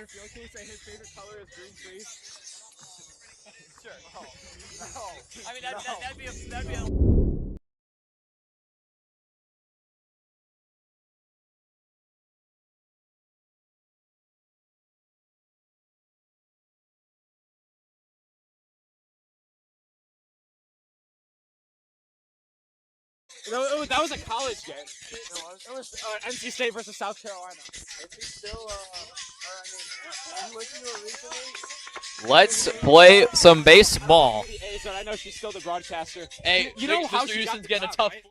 field, can we say his favorite color is green trees? Sure. No. I mean, that'd be a That was a college game. It was NC State versus South Carolina. Is he still, you listen to it recently? Let's play some baseball. So I know she's still the broadcaster. Hey, you know how Mr. she got Houston's the getting a job, tough. right?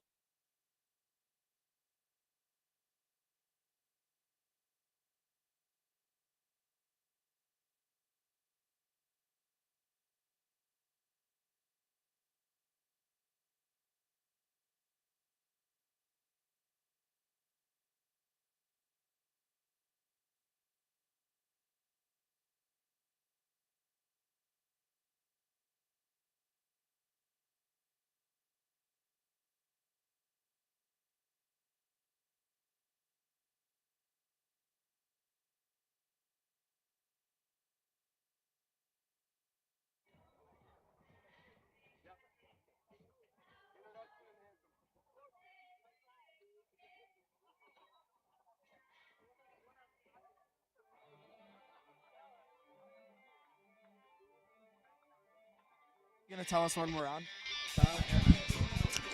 You gonna tell us when we're on?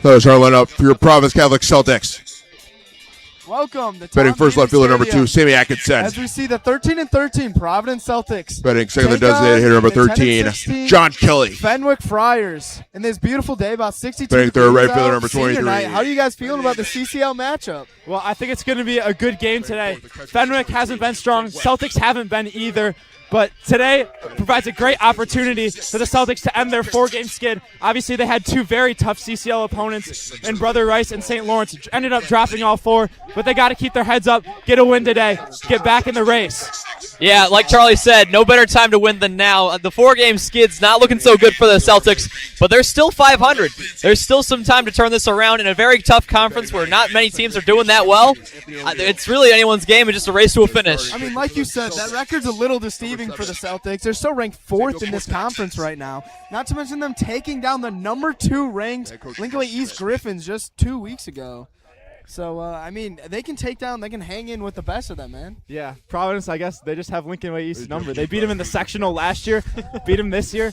There's our lineup for your Providence Catholic Celtics. Welcome to Betting first left fielder number 2, Sammy Atkinson. As we see the 13-13 Providence Celtics. Betting second designated hitter number 13, John Kelly. Fenwick Friars. In this beautiful day, about 62 Betting third right degrees fielder out, number senior 23. night. How are you guys feeling about the CCL matchup? Well, I think it's going to be a good game today. Fenwick hasn't been strong. Celtics haven't been either. But today provides a great opportunity for the Celtics to end their 4-game skid. Obviously, they had 2 very tough CCL opponents in Brother Rice and St. Lawrence. Ended up dropping all 4, but they got to keep their heads up, get a win today, get back in the race. Yeah, like Charlie said, no better time to win than now. The 4-game skid's not looking so good for the Celtics, but they're still 500. There's still some time to turn this around in a very tough conference where not many teams are doing that well. It's really anyone's game and just a race to a finish. I mean, like you said, that record's a little deceiving for the Celtics. They're still ranked 4th in this conference right now. Not to mention them taking down the number 2 ranked Lincoln East Griffins just 2 weeks ago. So, I mean, they can hang in with the best of them, man. Yeah, Providence, I guess, they just have Lincoln Way East number. They beat him in the sectional last year, beat him this year.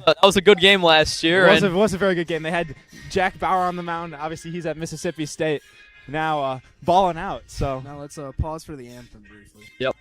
That was a good game last year. It was a very good game. They had Jack Bauer on the mound. Obviously, he's at Mississippi State now balling out. So now let's pause for the anthem briefly. Yep.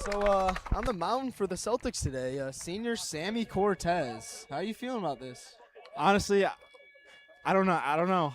So, on the mound for the Celtics today, senior Sammy Cortez. How are you feeling about this? honestly, I don't know.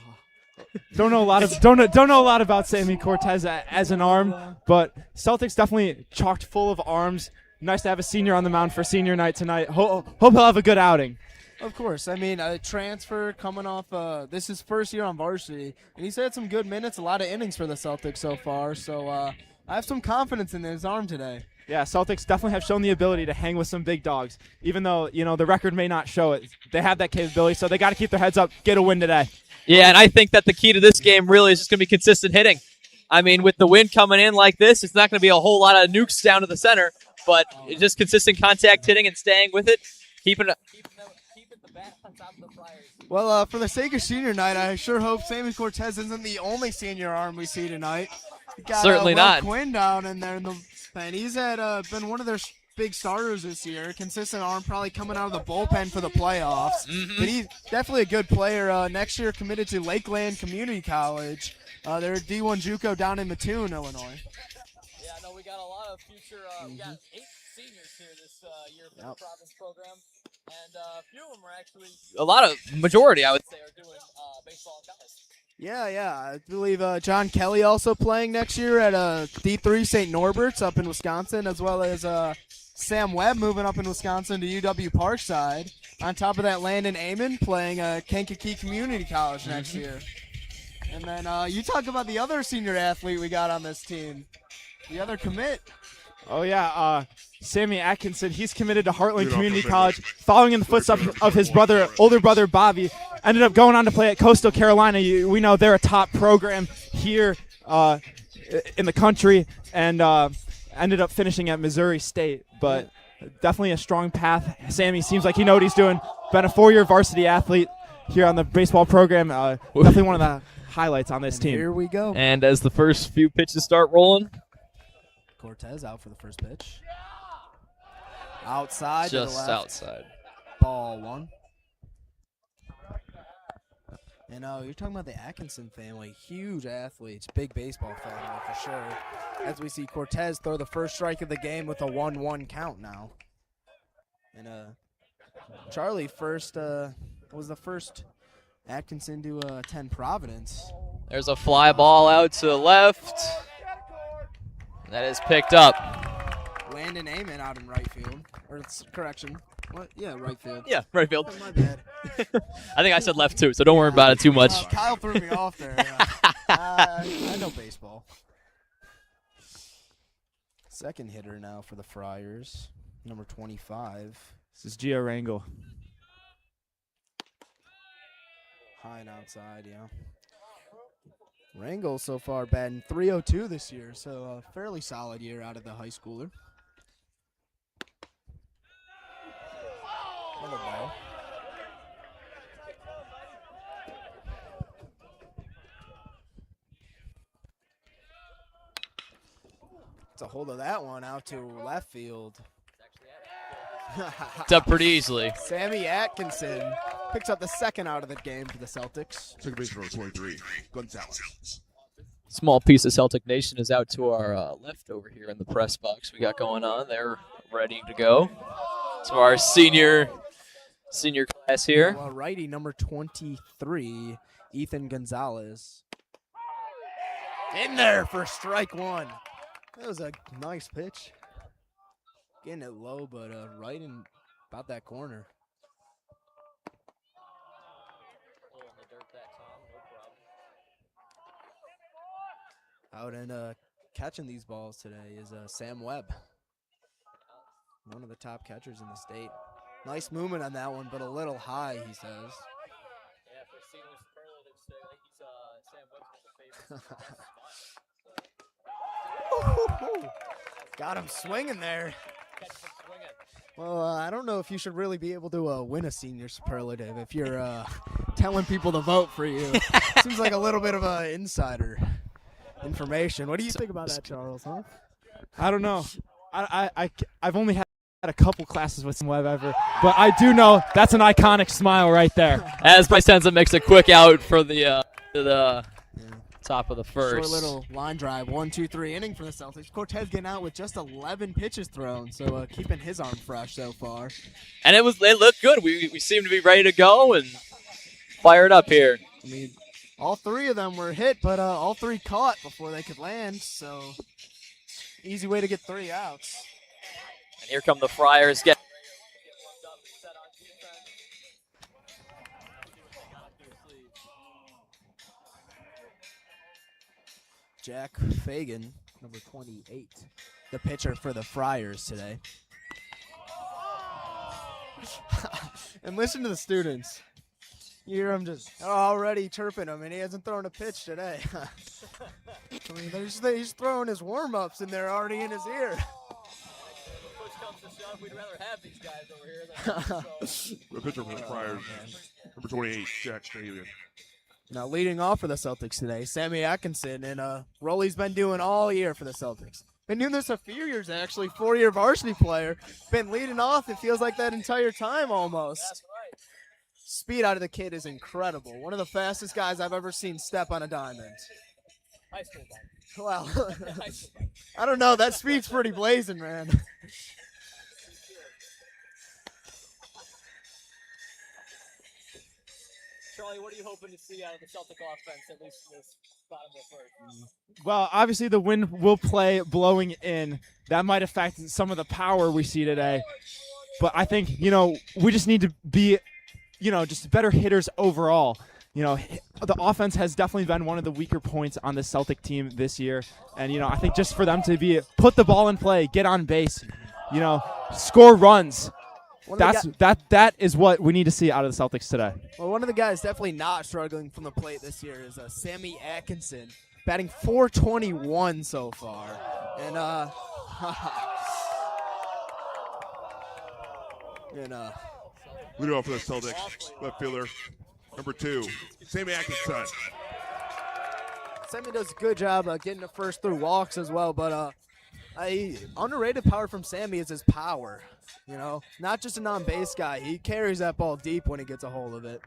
Don't know a lot about Sammy Cortez as an arm, but Celtics definitely chocked full of arms. Nice to have a senior on the mound for senior night tonight. Hope he'll have a good outing. Of course. I mean, a transfer coming off, this is his first year on varsity, and he's had some good minutes, a lot of innings for the Celtics so far. So I have some confidence in his arm today. Yeah, Celtics definitely have shown the ability to hang with some big dogs, even though, the record may not show it. They have that capability, so they got to keep their heads up, get a win today. Yeah, and I think that the key to this game really is just going to be consistent hitting. I mean, with the wind coming in like this, it's not going to be a whole lot of nukes down to the center, but it's just consistent contact hitting and staying with it, keeping the Well, for the sake of senior night, I sure hope Sammy Cortez isn't the only senior arm we see tonight. We got, Certainly Will not. Quinn down in there, and he's had been one of their big starters this year. Consistent arm, probably coming out of the bullpen for the playoffs. But he's definitely a good player. Next year, committed to Lakeland Community College. They're D1 JUCO down in Mattoon, Illinois. Yeah, no, we got a lot of future. We got 8 seniors here this year for the Providence program, and a few of them are actually majority, I would say, are doing baseball in college. Yeah. I believe John Kelly also playing next year at D3 St. Norbert's up in Wisconsin, as well as Sam Webb moving up in Wisconsin to UW Parkside. On top of that, Landon Amon playing Kankakee Community College next year. And then you talk about the other senior athlete we got on this team, the other commit. Oh, yeah. Sammy Atkinson, he's committed to Heartland Community College, following in the footsteps of his older brother, Bobby. Ended up going on to play at Coastal Carolina. We know they're a top program here in the country, and ended up finishing at Missouri State. But definitely a strong path. Sammy seems like he knows what he's doing. Been a 4-year varsity athlete here on the baseball program. Definitely one of the highlights on this team. Here we go. And as the first few pitches start rolling, Cortez out for the first pitch. Outside to the just left. outside. Ball 1. And you're talking about the Atkinson family. Huge athletes. Big baseball family for sure. As we see Cortez throw the first strike of the game with a 1-1 count now. And Charlie was the first Atkinson to attend Providence. There's a fly ball out to the left. That is picked up. Landon Amon out in right field. Correction. What? Yeah, right field. Yeah, right field. Oh, my bad. I think I said left too, so don't worry about it too much. Kyle threw me off there. I know baseball. Second hitter now for the Friars, number 25. This is Gio Rangel. High and outside, yeah. Rangel so far batting .302 this year, so a fairly solid year out of the high schooler. Another ball. It's a hold of that one out to left field. It's up pretty easily. Sammy Atkinson picks up the second out of the game for the Celtics. Second base number 23, Gonzalez. Small piece of Celtic Nation is out to our left over here in the press box we got going on. They're ready to go. So our senior class here. Well, righty number 23, Ethan Gonzalez. In there for strike 1. That was a nice pitch. Getting it low, but right in about that corner. Out and catching these balls today is Sam Webb, one of the top catchers in the state. Nice movement on that one, but a little high, he says. Yeah, for senior superlatives today, I think Sam Webb's the favorite. Got him swinging there. Well, I don't know if you should really be able to win a senior superlative if you're telling people to vote for you. Seems like a little bit of insider information. What do you think about that, Charles? Huh? I don't know. I've only had a couple classes with Webb ever, but I do know that's an iconic smile right there. As Vicenza makes a quick out for the top of the first. Short little line drive, 1-2-3 inning for the Celtics. Cortez getting out with just 11 pitches thrown, so keeping his arm fresh so far. And it looked good. We seemed to be ready to go and fired up here. I mean, all 3 of them were hit, but all 3 caught before they could land, so easy way to get 3 outs. And here come the Friars. Jack Fagan, number 28, the pitcher for the Friars today. And listen to the students. You hear them just already chirping him, and he hasn't thrown a pitch today. I mean, he's throwing his warm-ups, and they're already in his ear. we'd rather have these guys over here. The pitcher for the Friars, number 28, Jack Stallion. Now leading off for the Celtics today, Sammy Atkinson, and Rolly's been doing all year for the Celtics. Been doing this a few years actually, 4-year varsity player. Been leading off, it feels like that entire time almost. That's right. Speed out of the kid is incredible. One of the fastest guys I've ever seen step on a diamond. High school guy. Well, High school guy. I don't know, that speed's pretty blazing, man. Charlie, what are you hoping to see out of the Celtic offense, at least in this bottom of the first? Well, obviously the wind will play blowing in. That might affect some of the power we see today. But I think, we just need to be, just better hitters overall. The offense has definitely been one of the weaker points on the Celtic team this year. And, I think just for them to put the ball in play, get on base, score runs. That is what we need to see out of the Celtics today. Well, one of the guys definitely not struggling from the plate this year is Sammy Atkinson, batting .421 so far. And, Leading off for the Celtics, left fielder, number 2, Sammy Atkinson. Sammy does a good job getting the first through walks as well, but a underrated power from Sammy is his power. Not just a non-base guy. He carries that ball deep when he gets a hold of it.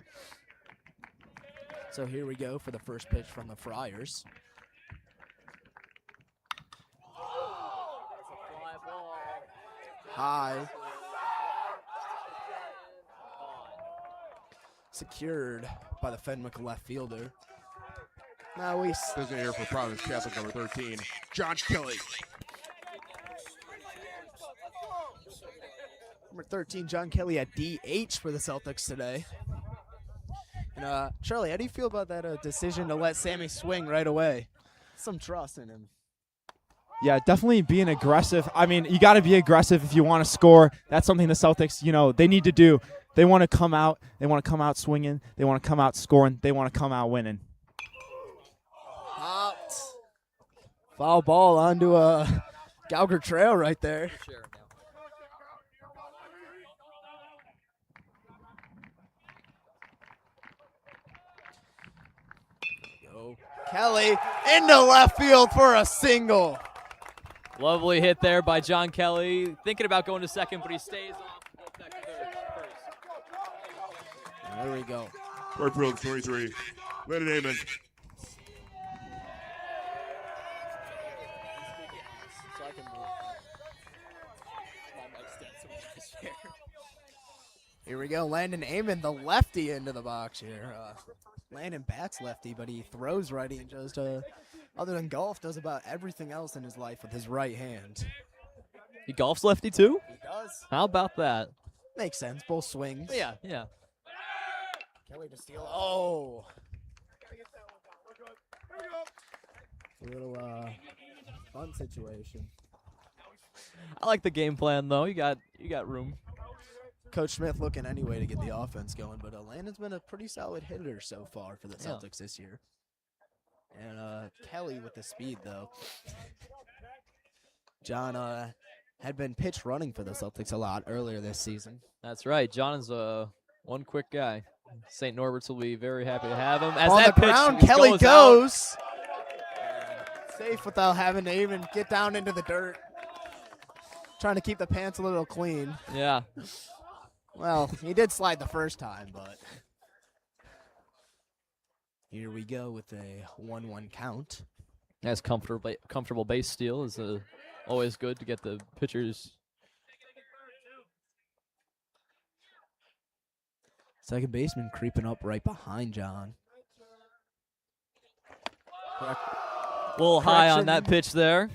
So here we go for the first pitch from the Friars. High. Secured by the Fenwick left fielder. Now we Doesn't here for Providence Catholic, number 13, John Kelly. Number 13, John Kelly at DH for the Celtics today. And Charlie, how do you feel about that decision to let Sammy swing right away? Some trust in him. Yeah, definitely being aggressive. I mean, you got to be aggressive if you want to score. That's something the Celtics, they need to do. They want to come out. They want to come out swinging. They want to come out scoring. They want to come out winning. Popped. Foul ball onto a Gauger Trail right there. Go. Kelly into left field for a single. Lovely hit there by John Kelly. Thinking about going to second, but he stays off. Back to third, first. There we go. Right field, 23, Landon Amon. Here we go, Landon Amon, the lefty into the box here. Landon bats lefty, but he throws righty and just, other than golf, does about everything else in his life with his right hand. He golfs lefty too? He does. How about that? Makes sense, both swings. Yeah. Kelly to steal. Oh. A little fun situation. I like the game plan though. You got room. Coach Smith looking anyway to get the offense going, but Landon's been a pretty solid hitter so far for the Celtics this year. And Kelly with the speed, though. John had been pitch running for the Celtics a lot earlier this season. That's right. John is one quick guy. St. Norbert's will be very happy to have him. As on that the pitch ground, Kelly goes. Safe without having to even get down into the dirt. Trying to keep the pants a little clean. Yeah. Well, he did slide the first time, but here we go with a 1-1 count. That's comfortable base steal is always good to get the pitchers. Second baseman creeping up right behind John. A little high on that pitch there.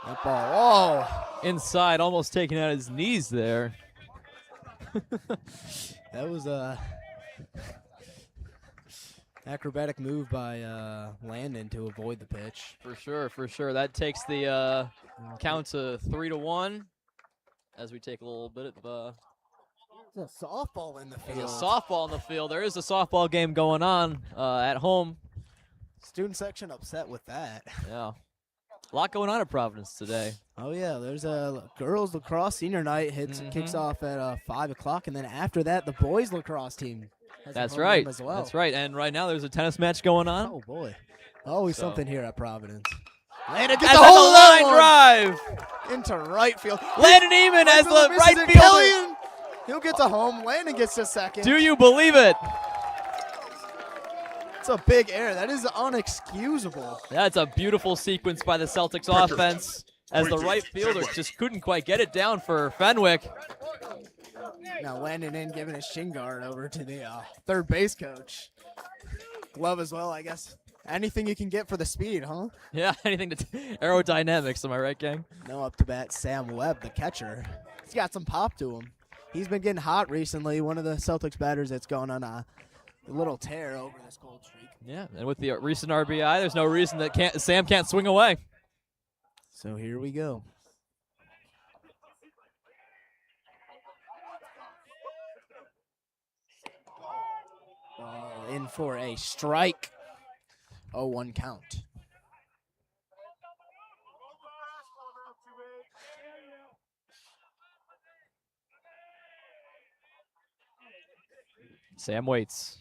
That ball, oh! Inside, almost taking out his knees there. That was a acrobatic move by Landon to avoid the pitch. For sure. That takes the count to 3-1. as we take a little bit of There's a softball in the there's field. a softball in the field. There is a softball game going on at home. Student section upset with that. Yeah. A lot going on at Providence today. Oh yeah, there's a girls lacrosse senior night kicks off at 5 o'clock, and then after that, the boys lacrosse team. Has a That's home right. game as well. That's right. And right now there's a tennis match going on. Oh boy, always So- something here at Providence. Landon As gets a the hold of that line one drive. into right field. Landon Eamon as the Misses right it. fielder. Killian, he'll get to home. Landon gets to second. Do you believe it? It's a big error. That is unexcusable. That's a beautiful sequence by the Celtics offense as the right fielder just couldn't quite get it down for Fenwick. Now Landon in giving his shin guard over to the third base coach. Glove as well, I guess. Anything you can get for the speed, huh? Yeah, anything to aerodynamics, am I right, gang? No, up to bat Sam Webb, the catcher. He's got some pop to him. He's been getting hot recently. One of the Celtics batters that's going on a little tear over this cold streak. Yeah, and with the recent RBI, there's no reason that Sam can't swing away. So here we go. Ball in for a strike. 0-1 count. Sam waits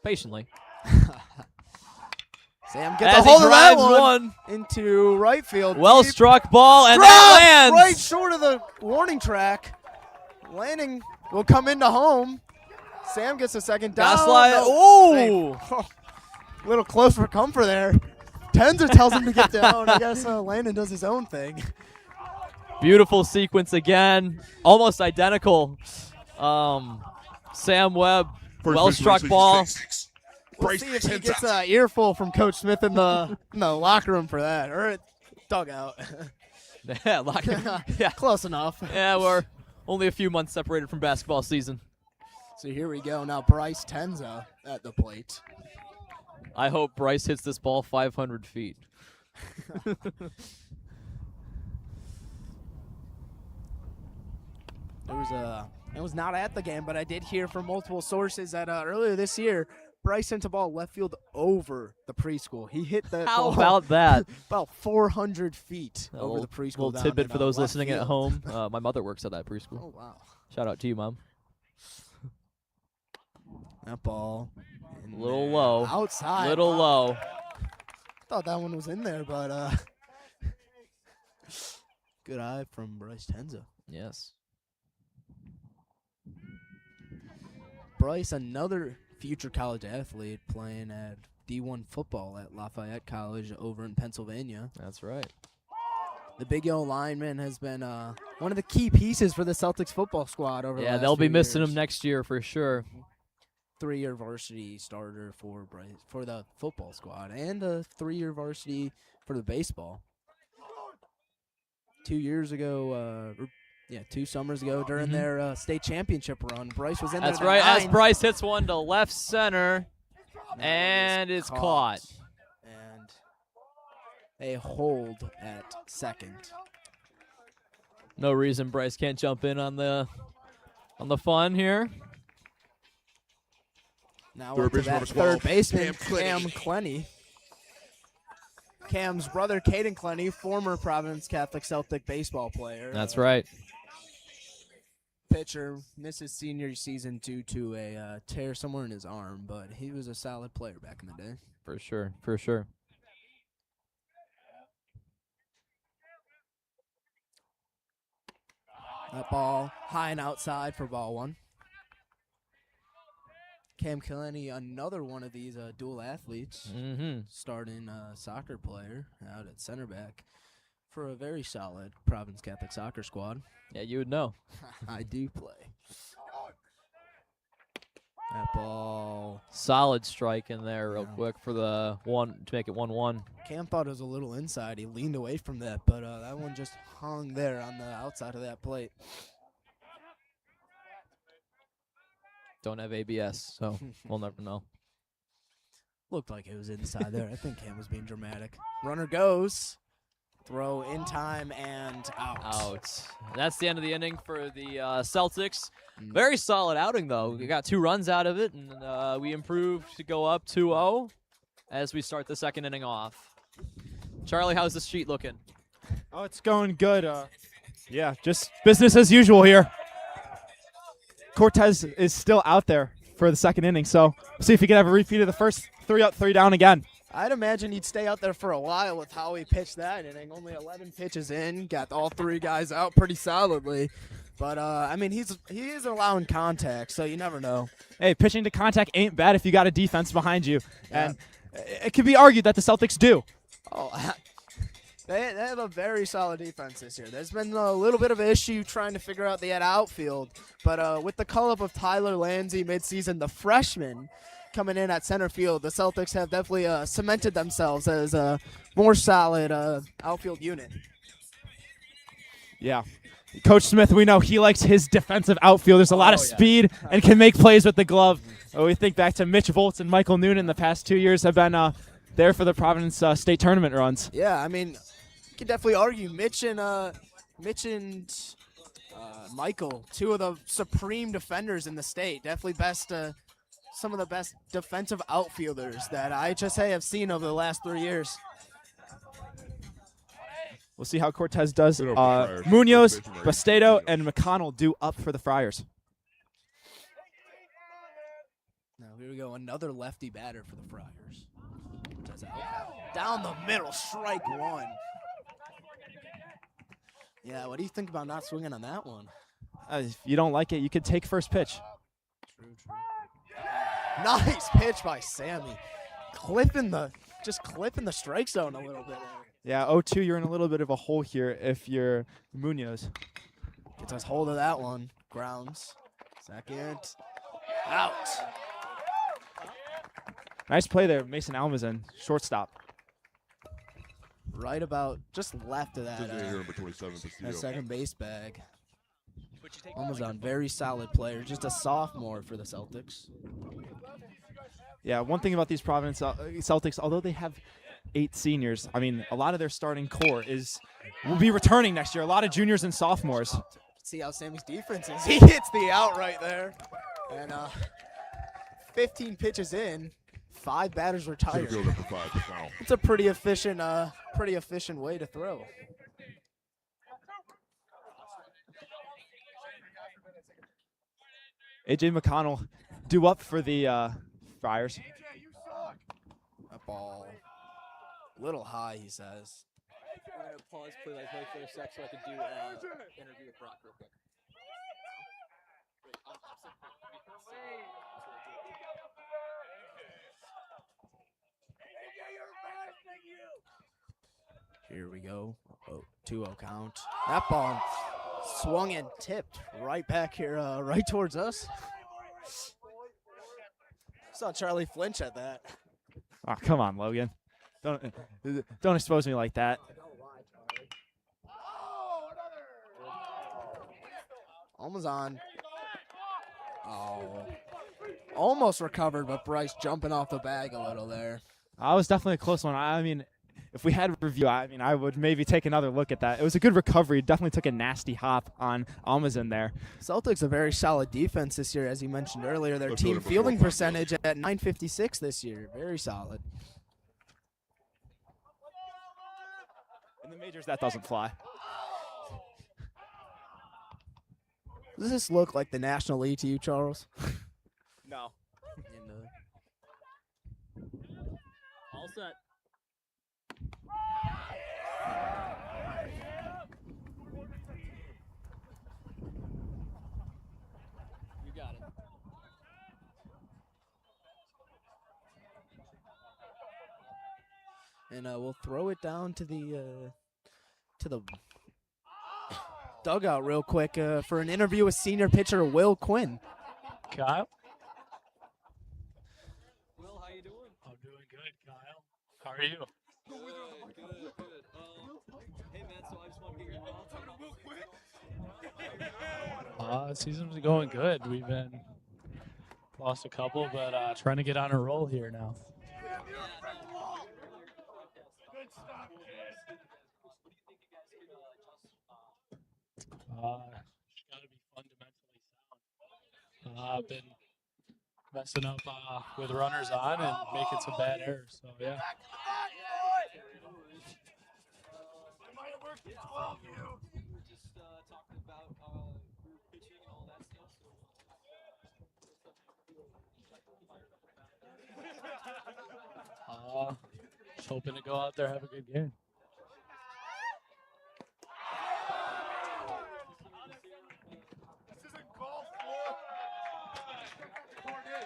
patiently. Sam gets a As he hold of that drives one into right field. Well Deep. struck ball, and Drop that lands. right short of the warning track. Landing will come into home. Sam gets a second down. Gaslight. No. Oh! Little close for comfort there. Tenzer tells him to get down. I guess Landon does his own thing. Beautiful sequence again. Almost identical. Sam Webb, well-struck ball. We'll see if he gets an earful from Coach Smith in the locker room for that, or dugout. Yeah, yeah. Close enough. Yeah, we're only a few months separated from basketball season. So here we go. Now Bryce Tenza at the plate. I hope Bryce hits this ball 500 feet. I was not at the game, but I did hear from multiple sources that earlier this year, Bryce sent a ball left field over the preschool. He hit that How ball about that? about 400 feet A over little, the preschool. little down tidbit in, for those left listening at field. home. My mother works at that preschool. Oh, wow. Shout out to you, Mom. That ball. A little low. Outside. Little Wow. low. Thought that one was in there, but good eye from Bryce Tenza. Yes. Bryce, another future college athlete playing at D1 football at Lafayette College over in Pennsylvania. That's right. The Big O lineman has been one of the key pieces for the Celtics football squad over the Yeah, last they'll be few missing years. him next year for sure. 3-year varsity starter for Bryce for the football squad, and a 3-year varsity for the baseball. 2 years ago, 2 summers ago during their state championship run, Bryce was in That's there. right. As As Bryce hits one to left center, and it's caught. And a hold at second. No reason Bryce can't jump in on the fun here. Now Third up to baseman that on the wall, third baseman, Cam Clenny. Cam Clenny. Cam's brother, Caden Clenny, former Providence Catholic Celtic baseball player. That's right. Pitcher, missed his senior season due to a tear somewhere in his arm, but he was a solid player back in the day. For sure. For sure. That ball high and outside for ball one. Cam Clenny, another one of these dual athletes, starting soccer player out at center back for a very solid Providence Catholic soccer squad. Yeah, you would know. I do play. That ball. Solid strike in there real quick for the one to make it 1-1. Cam thought it was a little inside. He leaned away from that, but that one just hung there on the outside of that plate. Don't have ABS, so we'll never know. Looked like it was inside there. I think Cam was being dramatic. Runner goes. throw in time and out. That's the end of the inning for the Celtics. Very solid outing, though. We got 2 runs out of it, and we improved to go up 2-0 as we start the second inning off. Charlie, how's the sheet looking? Oh, it's going good. Yeah, just business as usual here. Cortez is still out there for the second inning, so we'll see if he can have a repeat of the first 3 up, 3 down again. I'd imagine he'd stay out there for a while with how he pitched that inning. Only 11 pitches in, got all 3 guys out pretty solidly. But, I mean, he is allowing contact, so you never know. Hey, pitching to contact ain't bad if you got a defense behind you. Yeah. And it could be argued that the Celtics do. Oh, they have a very solid defense this year. There's been a little bit of an issue trying to figure out the outfield. But with the call-up of Tyler Landsey midseason, the freshman, coming in at center field, the Celtics have definitely cemented themselves as a more solid outfield unit. Yeah. Coach Smith, we know he likes his defensive outfield. There's a lot of speed and can make plays with the glove. We think back to Mitch Volz and Michael Noonan the past 2 years have been there for the Providence state tournament runs. Yeah, I mean, you could definitely argue Mitch and Michael, 2 of the supreme defenders in the state. Definitely some of the best defensive outfielders that IHSA have seen over the last 3 years. We'll see how Cortez does. Munoz, Bastedo, and McConnell do up for the Friars. Now here we go, another lefty batter for the Friars. Down the middle, strike 1. Yeah, what do you think about not swinging on that one? If you don't like it, you could take first pitch. True. Nice pitch by Sammy. Clipping the strike zone a little bit. Yeah, 0-2, you're in a little bit of a hole here if you're Munoz. Gets us hold of that one. Grounds. Second. Out. Nice play there, Mason Almazan, shortstop. Right about just left of that second base bag. Almazan, very solid player. Just a sophomore for the Celtics. Yeah, one thing about these Providence Celtics, although they have 8 seniors, I mean, a lot of their starting core will be returning next year. A lot of juniors and sophomores. See how Sammy's defense is. He hits the out right there. And 15 pitches in, 5 batters retired. It's a pretty efficient way to throw. AJ McConnell due up for the Friars. That ball, little high, he says. I'm going to pause play for a sec so I can do interview with Brock real quick. Here we go. 2-0 count. That ball swung and tipped right back here, right towards us. Saw Charlie flinch at that. Oh, come on, Logan. Don't expose me like that. Almost on. Oh. Almost recovered, but Bryce jumping off the bag a little there. I was definitely a close one. I mean, if we had a review, I would maybe take another look at that. It was a good recovery. Definitely took a nasty hop on Almazan there. Celtics a very solid defense this year, as you mentioned earlier. Their team fielding percentage at .956 this year. Very solid. In the majors, that doesn't fly. Does this look like the National League to you, Charles? No. All set. You got it. And we'll throw it down to the dugout real quick for an interview with senior pitcher Will Quinn. Kyle? Will, how you doing? I'm doing good, Kyle. How are you? Good. Hey, man, so I just want to get your thoughts on The season's going good. We've been lost a couple, but trying to get on a roll here now. Just got to be fundamentally sound. I've been messing up with runners on and making some bad errors. So yeah. Just hoping to go out there, have a good game.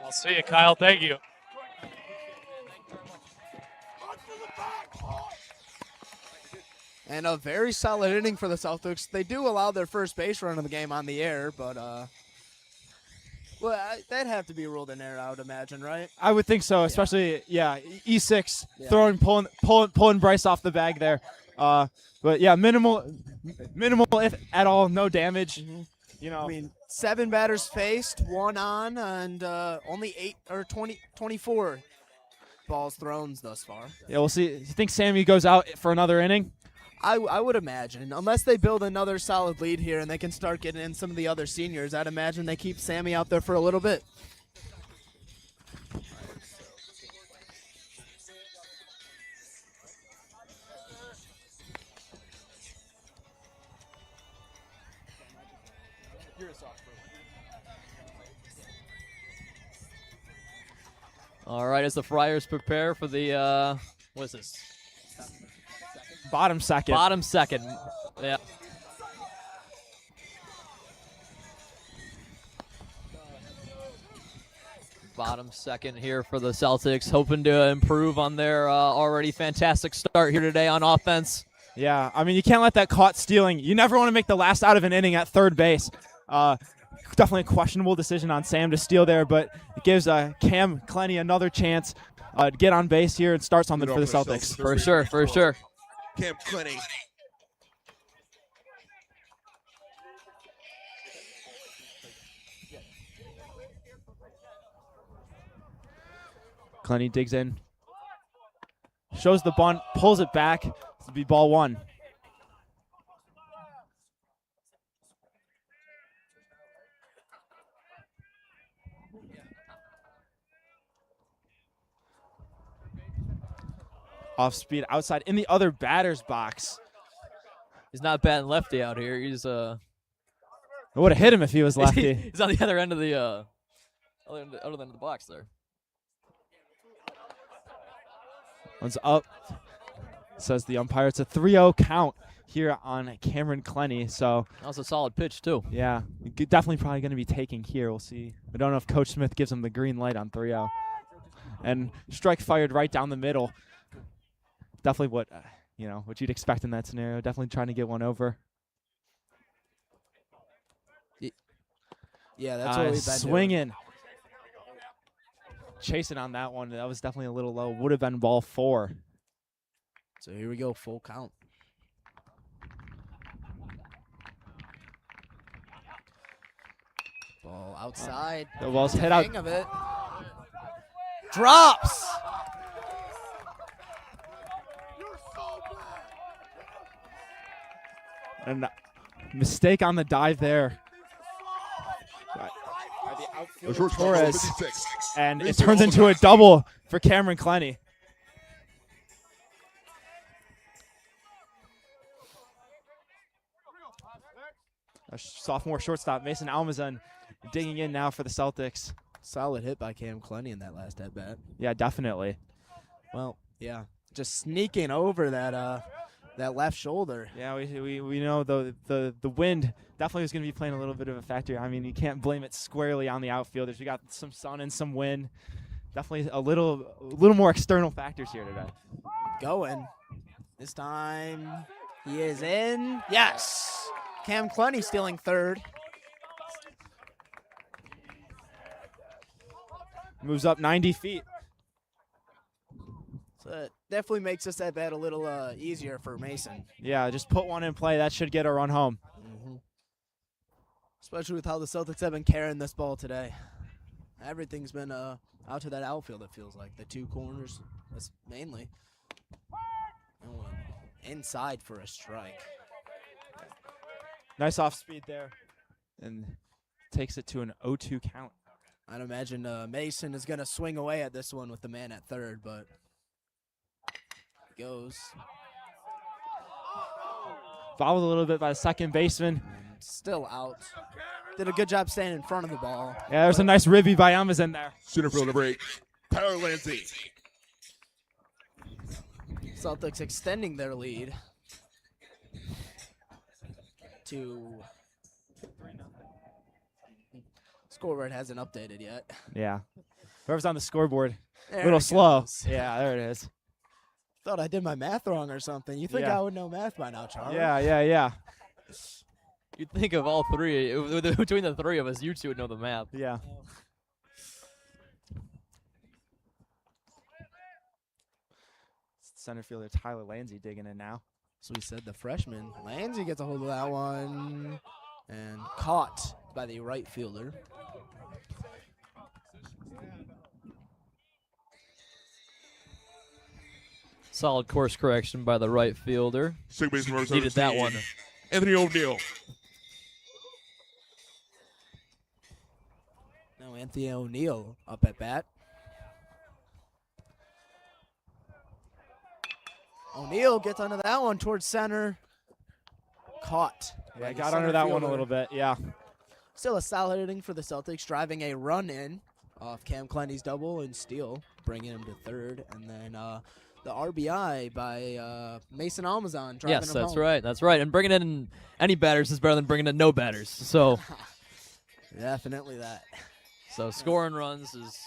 I'll see you, Kyle. Thank you. And a very solid inning for the Celtics. They do allow their first base run of the game on the air, but that'd have to be ruled an error, I would imagine, right? I would think so, especially E6 Yeah. pulling Bryce off the bag there. But yeah, minimal if at all, no damage. You know, I mean, 7 batters faced, 1 on, and only 24 balls thrown thus far. yeah, we'll see. You think Sammy goes out for another inning? I would imagine, unless they build another solid lead here and they can start getting in some of the other seniors, I'd imagine they keep Sammy out there for a little bit. All right, as the Friars prepare for the what is this? Bottom second. Bottom second. Yeah. Bottom second here for the Celtics, hoping to improve on their already fantastic start here today on offense. Yeah, I mean, you can't let that caught stealing. You never want to make the last out of an inning at third base. Definitely a questionable decision on Sam to steal there, but it gives Cam Clenny another chance to get on base here and start something for the Celtics. For sure, for sure. Cam Clenny. Clenny digs in, shows the bunt, pulls it back. This will be ball 1. Off speed outside in the other batter's box. He's not batting lefty out here. He's It would have hit him if he was lefty. he's on the other end of the other end of the box there. One's up, says the umpire. It's a 3-0 count here on Cameron Clenny. So That was a solid pitch too. yeah, definitely probably going to be taking here. We'll see. I don't know if Coach Smith gives him the green light on 3-0. And strike fired right down the middle. Definitely what what you'd expect in that scenario. Definitely trying to get one over. Yeah, that's what we've been swinging. Chasing on that one. That was definitely a little low. Would have been ball 4. So here we go, full count. Ball outside. The ball's hit out. Hang of it. Drops. And mistake on the dive there. The shortstop, Torres. 56. And it turns into a double for Cameron Clenny. A sophomore shortstop, Mason Almazan, digging in now for the Celtics. Solid hit by Cam Clenny in that last at bat. Yeah, definitely. Well, yeah, just sneaking over that left shoulder. Yeah, we know the wind definitely was going to be playing a little bit of a factor. I mean, you can't blame it squarely on the outfielders. We got some sun and some wind. Definitely a little more external factors here today. Going. This time he is in. Yes. Cam Clenny stealing third. Moves up 90 feet. So it definitely makes this at bat a little easier for Mason. Yeah, just put one in play. That should get a run home. Especially with how the Celtics have been carrying this ball today. Everything's been out to that outfield, it feels like. The 2 corners, that's mainly. And inside for a strike. Nice off speed there. And takes it to an 0-2 count. I'd imagine Mason is going to swing away at this one with the man at third, but goes. Fouled a little bit by the second baseman. Still out. Did a good job staying in front of the ball. Yeah, there's a nice ribby by Amazon there. Center field number 8, Tyler Lansey. Celtics extending their lead to 3-0. Scoreboard hasn't updated yet. Yeah. Whoever's on the scoreboard, a There little it slow. goes. Yeah, there it is. Thought I did my math wrong or something. You think Yeah. I would know math by now, Charlie? Yeah. You'd think of all three, between the three of us, you two would know the math. Yeah. Center fielder Tyler Lansey digging in now. So we said the freshman. Lansey gets a hold of that one and caught by the right fielder. Solid course correction by the right fielder. Second baseman number Needed that 17, one. Anthony O'Neill. Now Anthony O'Neill up at bat. O'Neill gets under that one towards center. Caught. Yeah, by the got center under that one a fielder. little bit. Yeah. Still a solid inning for the Celtics, driving a run in off Cam Clenny's double and steal, bringing him to third. And then the RBI by Mason Almazan driving Yes, him that's home. right. That's right. And bringing in any batters is better than bringing in no batters. So, Definitely that. so scoring runs is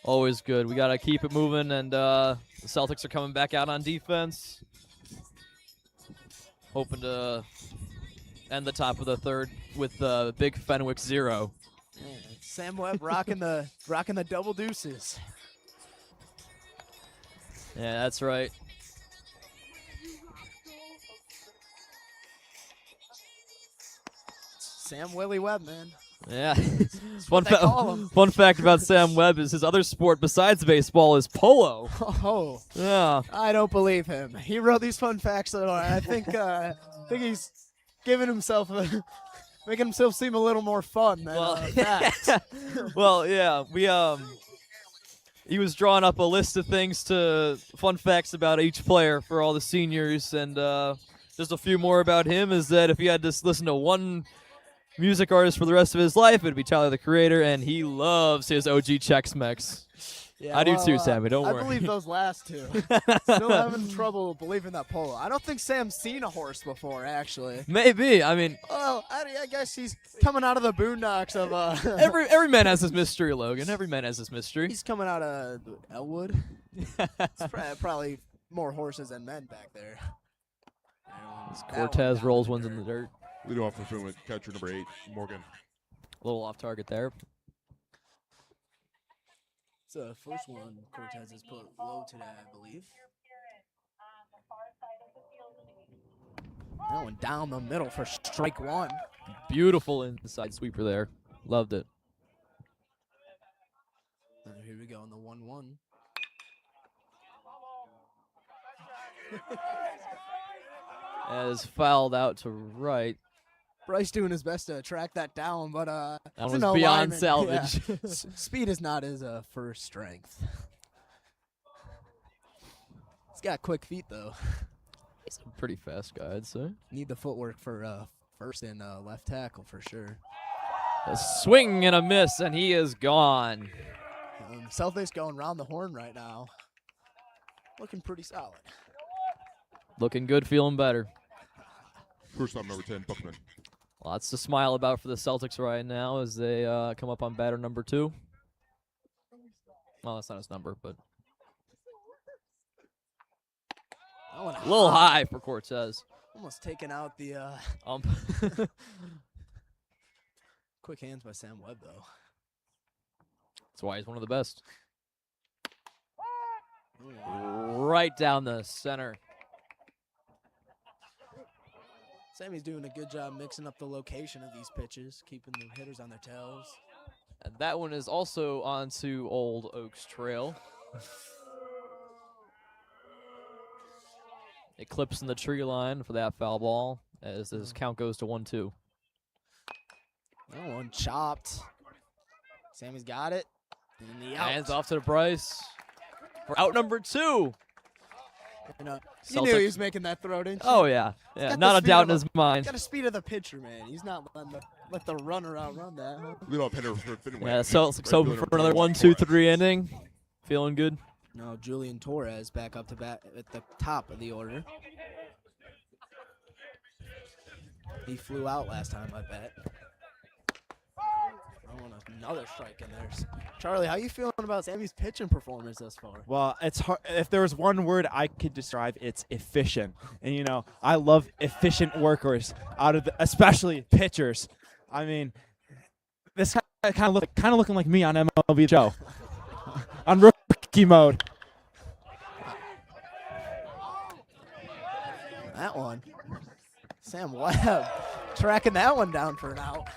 always good. We got to keep it moving, and the Celtics are coming back out on defense, hoping to end the top of the third with big Fenwick 0. Yeah, Sam Webb rocking the double deuces. Yeah, that's right. Sam Willie Webb, man. Yeah. what they call him. Fun fact about Sam Webb is his other sport besides baseball is polo. Oh, Yeah. I don't believe him. He wrote these fun facts, and I think he's giving himself making himself seem a little more fun than Well, facts. Well, yeah, he was drawing up a list of fun facts about each player for all the seniors, and just a few more about him is that if he had to listen to one music artist for the rest of his life, it'd be Tyler the Creator, and he loves his OG Chex Mix. Yeah, I do too, Sammy, don't I worry. believe those last two. Still having trouble believing that polo. I don't think Sam's seen a horse before, actually. Maybe. I mean, Well, I guess he's coming out of the boondocks of every man has his mystery, Logan. Every man has his mystery. he's coming out of Elwood. It's probably more horses than men back there. Cortez rolls ones in the dirt. Lead off for Fenwick, catcher number 8, Morgan. A little off target there. It's the first one Cortez has put low today, I believe. That one down the middle for strike one. Beautiful inside sweeper there. Loved it. And here we go on the 1-1. As fouled out to right. Bryce doing his best to track that down, but That it's was an beyond alignment. salvage. Yeah. Speed is not his first strength. He's got quick feet though. He's a pretty fast guy, I'd say. Need the footwork for first and left tackle for sure. A swing and a miss, and he is gone. Celtics going round the horn right now. Looking pretty solid. Looking good, feeling better. First up, number 10, Buckman. Lots to smile about for the Celtics right now as they come up on batter number 2. Well, that's not his number, but That one a little high for Cortez. Almost taking out the quick hands by Sam Webb though. That's why he's one of the best. Right down the center. Sammy's doing a good job mixing up the location of these pitches, keeping the hitters on their toes. And that one is also onto Old Oaks Trail. It clips in the tree line for that foul ball. as this count goes to 1-2. That one chopped. Sammy's got it. And the out. Hands off to the Bryce for out number 2. You know, you Celtic. knew he was making that throw, didn't you? Oh, yeah. got the Not a speed doubt of in his mind. Got the speed of the pitcher, man. He's not letting let the runner outrun that. Huh? Leadoff hitter for Fenwick. Yeah, Celtics hoping Right for fielder another number 1-2-3 inning. Feeling good. No, Julian Torres back up to bat at the top of the order. He flew out last time, I bet. I want another strike in there. Charlie, how you feeling about Sammy's pitching performance thus far? Well, it's hard. If there was one word I could describe, it's efficient. And you know, I love efficient workers especially pitchers. I mean, this kind of looking like me on MLB Show, on rookie mode. That one. Sam Webb tracking that one down for an out.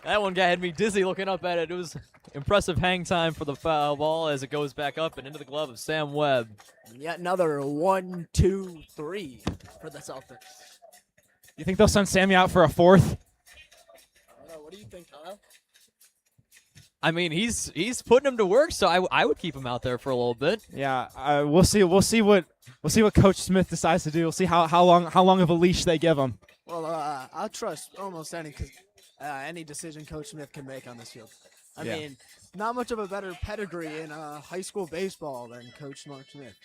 That one guy had me dizzy looking up at it. It was impressive hang time for the foul ball as it goes back up and into the glove of Sam Webb. And yet another 1, 2, 3 for the Celtics. You think they'll send Sammy out for a 4th? What do you think, Kyle? I mean, he's putting him to work, so I would keep him out there for a little bit. Yeah, we'll see. We'll see what Coach Smith decides to do. We'll see how long of a leash they give him. Well, I'll trust almost any decision Coach Smith can make on this field. I mean, not much of a better pedigree in high school baseball than Coach Mark Smith.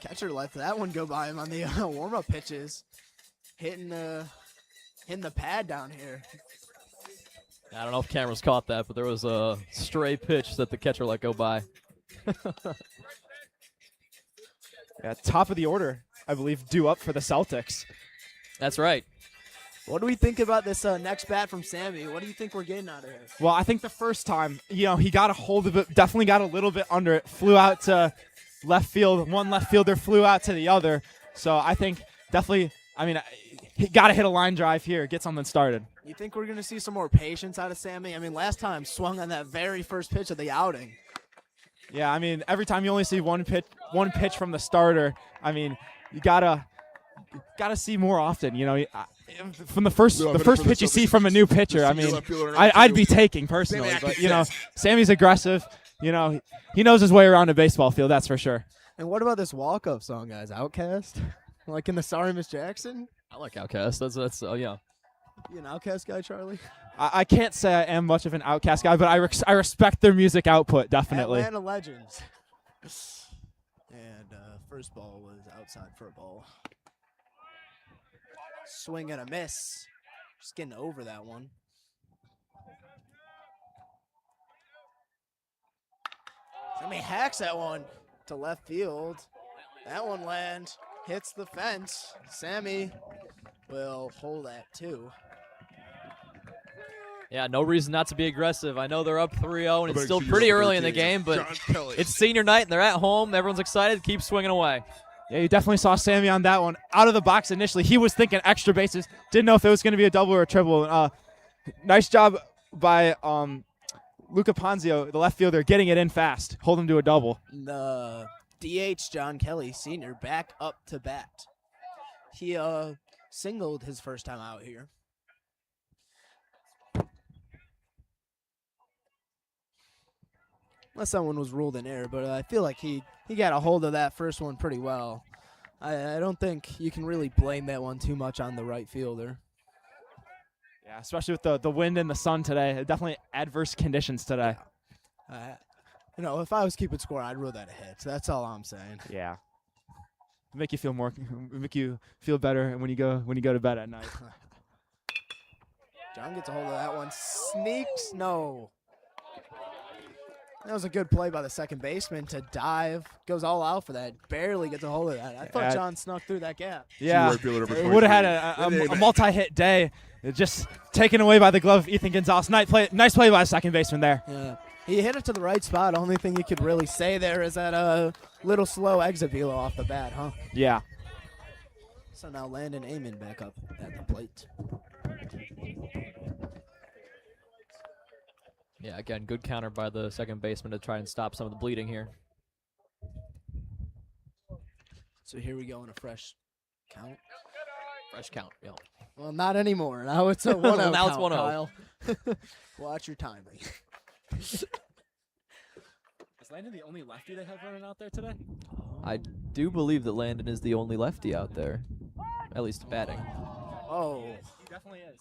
Catcher let that one go by him on the warm-up pitches, hitting the pad down here. I don't know if cameras caught that, but there was a stray pitch that the catcher let go by. Yeah, top of the order, I believe, due up for the Celtics. That's right. What do we think about this next bat from Sammy? What do you think we're getting out of here? Well, I think the first time, he got a hold of it, definitely got a little bit under it, flew out to left field. One left fielder flew out to the other. So I think definitely, he got to hit a line drive here, get something started. You think we're going to see some more patience out of Sammy? I mean, last time swung on that very first pitch of the outing. Yeah, every time you only see one pitch from the starter, you gotta see more often. From the first pitch you see from a new pitcher, I'd be taking personally. But Sammy's aggressive. He knows his way around a baseball field. That's for sure. And what about this walk-up song, guys? Outcast, like in the Sorry Miss Jackson. I like Outkast. That's yeah. You an Outkast guy, Charlie? I can't say I am much of an Outkast guy, but I respect their music output, definitely. Atlanta Legends. And first ball was outside for a ball. Swing and a miss. Just getting over that one. Sammy hacks that one to left field. That one lands, hits the fence. Sammy will hold that too. Yeah, no reason not to be aggressive. I know they're up 3-0, and it's still pretty early in the game, but it's senior night, and they're at home. Everyone's excited. Keep swinging away. Yeah, you definitely saw Sammy on that one. Out of the box initially. He was thinking extra bases. Didn't know if it was going to be a double or a triple. Nice job by Luca Ponzio, the left fielder, getting it in fast. Hold him to a double. The DH, John Kelly, senior, back up to bat. He singled his first time out here. Unless someone was ruled in error, but I feel like he got a hold of that first one pretty well. I don't think you can really blame that one too much on the right fielder. Yeah, especially with the wind and the sun today. Definitely adverse conditions today. If I was keeping score, I'd rule that a hit. So that's all I'm saying. Yeah. Make you feel better when you go to bed at night. John gets a hold of that one. Sneaks. No. That was a good play by the second baseman to dive. Goes all out for that. Barely gets a hold of that. I thought John snuck through that gap. Yeah. Would have had a multi-hit day. Just taken away by the glove of Ethan Gonzalez. Nice play by the second baseman there. Yeah. He hit it to the right spot. Only thing you could really say there is that little slow exit velo off the bat, huh? Yeah. So now Landon Amon back up at the plate. Yeah, again, good counter by the second baseman to try and stop some of the bleeding here. So here we go in a fresh count. Fresh count. Yeah. Well, not anymore. Now it's a 1-0 Now it's count, 1-0. Kyle. Watch your timing. Is Landon the only lefty they have running out there today? I do believe that Landon is the only lefty out there, at least batting. Oh, He definitely is.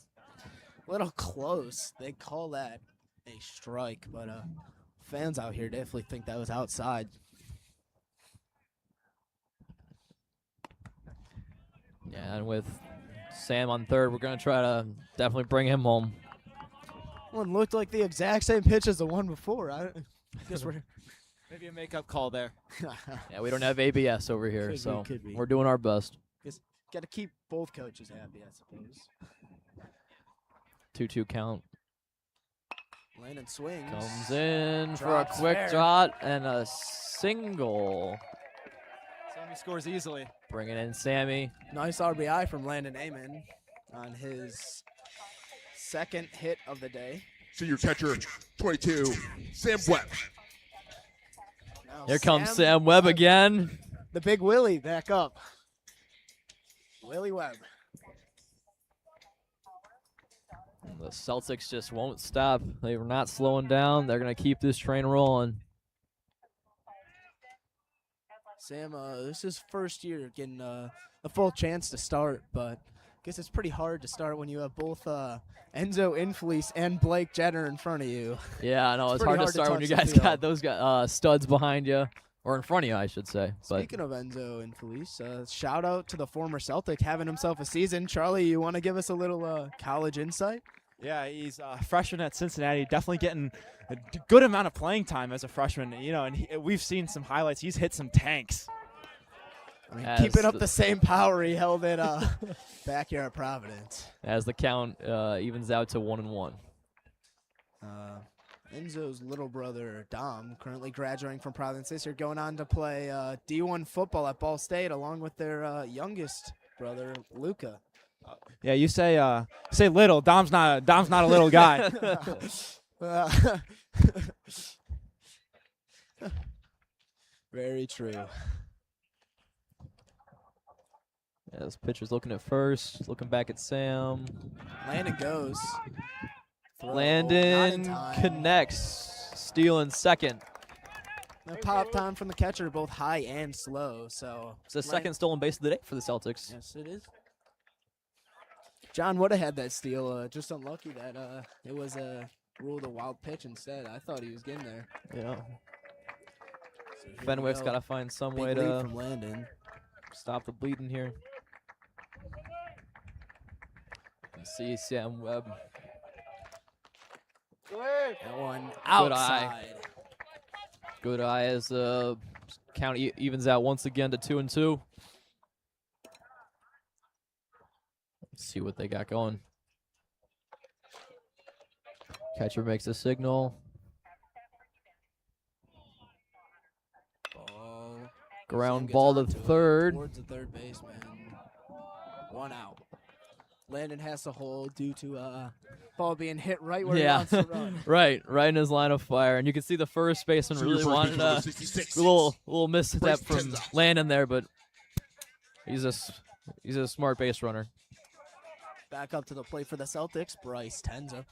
little close. They call that a strike, but fans out here definitely think that was outside. Yeah, and with Sam on third, we're going to try to definitely bring him home. One looked like the exact same pitch as the one before. I guess we're Maybe a makeup call there. Yeah, we don't have ABS over here, Could be, so could be. we're doing our best. got to keep both coaches happy, I suppose. 2-2 count. Landon swings. Comes in for a Drops quick fair. shot and a single. Sammy scores easily. Bringing in Sammy. Nice RBI from Landon Amon on his second hit of the day. Senior catcher, 22, Sam Webb. Now Here comes Sam Webb again. The big Willie back up. Willie Webb. The Celtics just won't stop. They were not slowing down. They're going to keep this train rolling. Sam, this is his first year getting a full chance to start, but I guess it's pretty hard to start when you have both Enzo Infelice and Blake Jenner in front of you. Yeah, I know. It's pretty hard to hard to start when you touch the guys field. got those guys, studs behind you, or in front of you, I should say. But Speaking of Enzo Infelice, shout out to the former Celtic having himself a season. Charlie, you want to give us a little college insight? Yeah, he's a freshman at Cincinnati, definitely getting a good amount of playing time as a freshman. You know, and we've seen some highlights. He's hit some tanks. I mean, As keeping up the- the same power he held it back here at Providence. as the count evens out to 1-1. Enzo's little brother, Dom, currently graduating from Providence this year, going on to play D1 football at Ball State along with their youngest brother, Luca. Yeah, you say little. Dom's not a little guy. Very true. Yeah, this pitcher's looking at first, looking back at Sam. Landon goes. Throw, not in Landon time. connects, stealing second. No pop time from the catcher, both high and slow. So It's the second stolen base of the day for the Celtics. Yes, it is. John would have had that steal. Just unlucky that it was ruled a wild pitch instead. I thought he was getting there. Yeah. So here we Fenwick's go. got to find some Big way lead to from Landon. stop the bleeding here. Let's see Sam Webb. That one Good eye. outside. Good eye as the count evens out once again to 2-2. Let's see what they got going. Catcher makes a signal. Ball. Ground Sam gets ball to onto it, third. Towards the third baseman. One out. Landon has to hold due to ball being hit right where he Yeah, wants to run. right in his line of fire, and you can see the first baseman Senior really first wanted baseman, number a 66. little misstep Bryce from Tenza. Landon there, but he's a smart base runner. Back up to the plate for the Celtics, Bryce Tenza.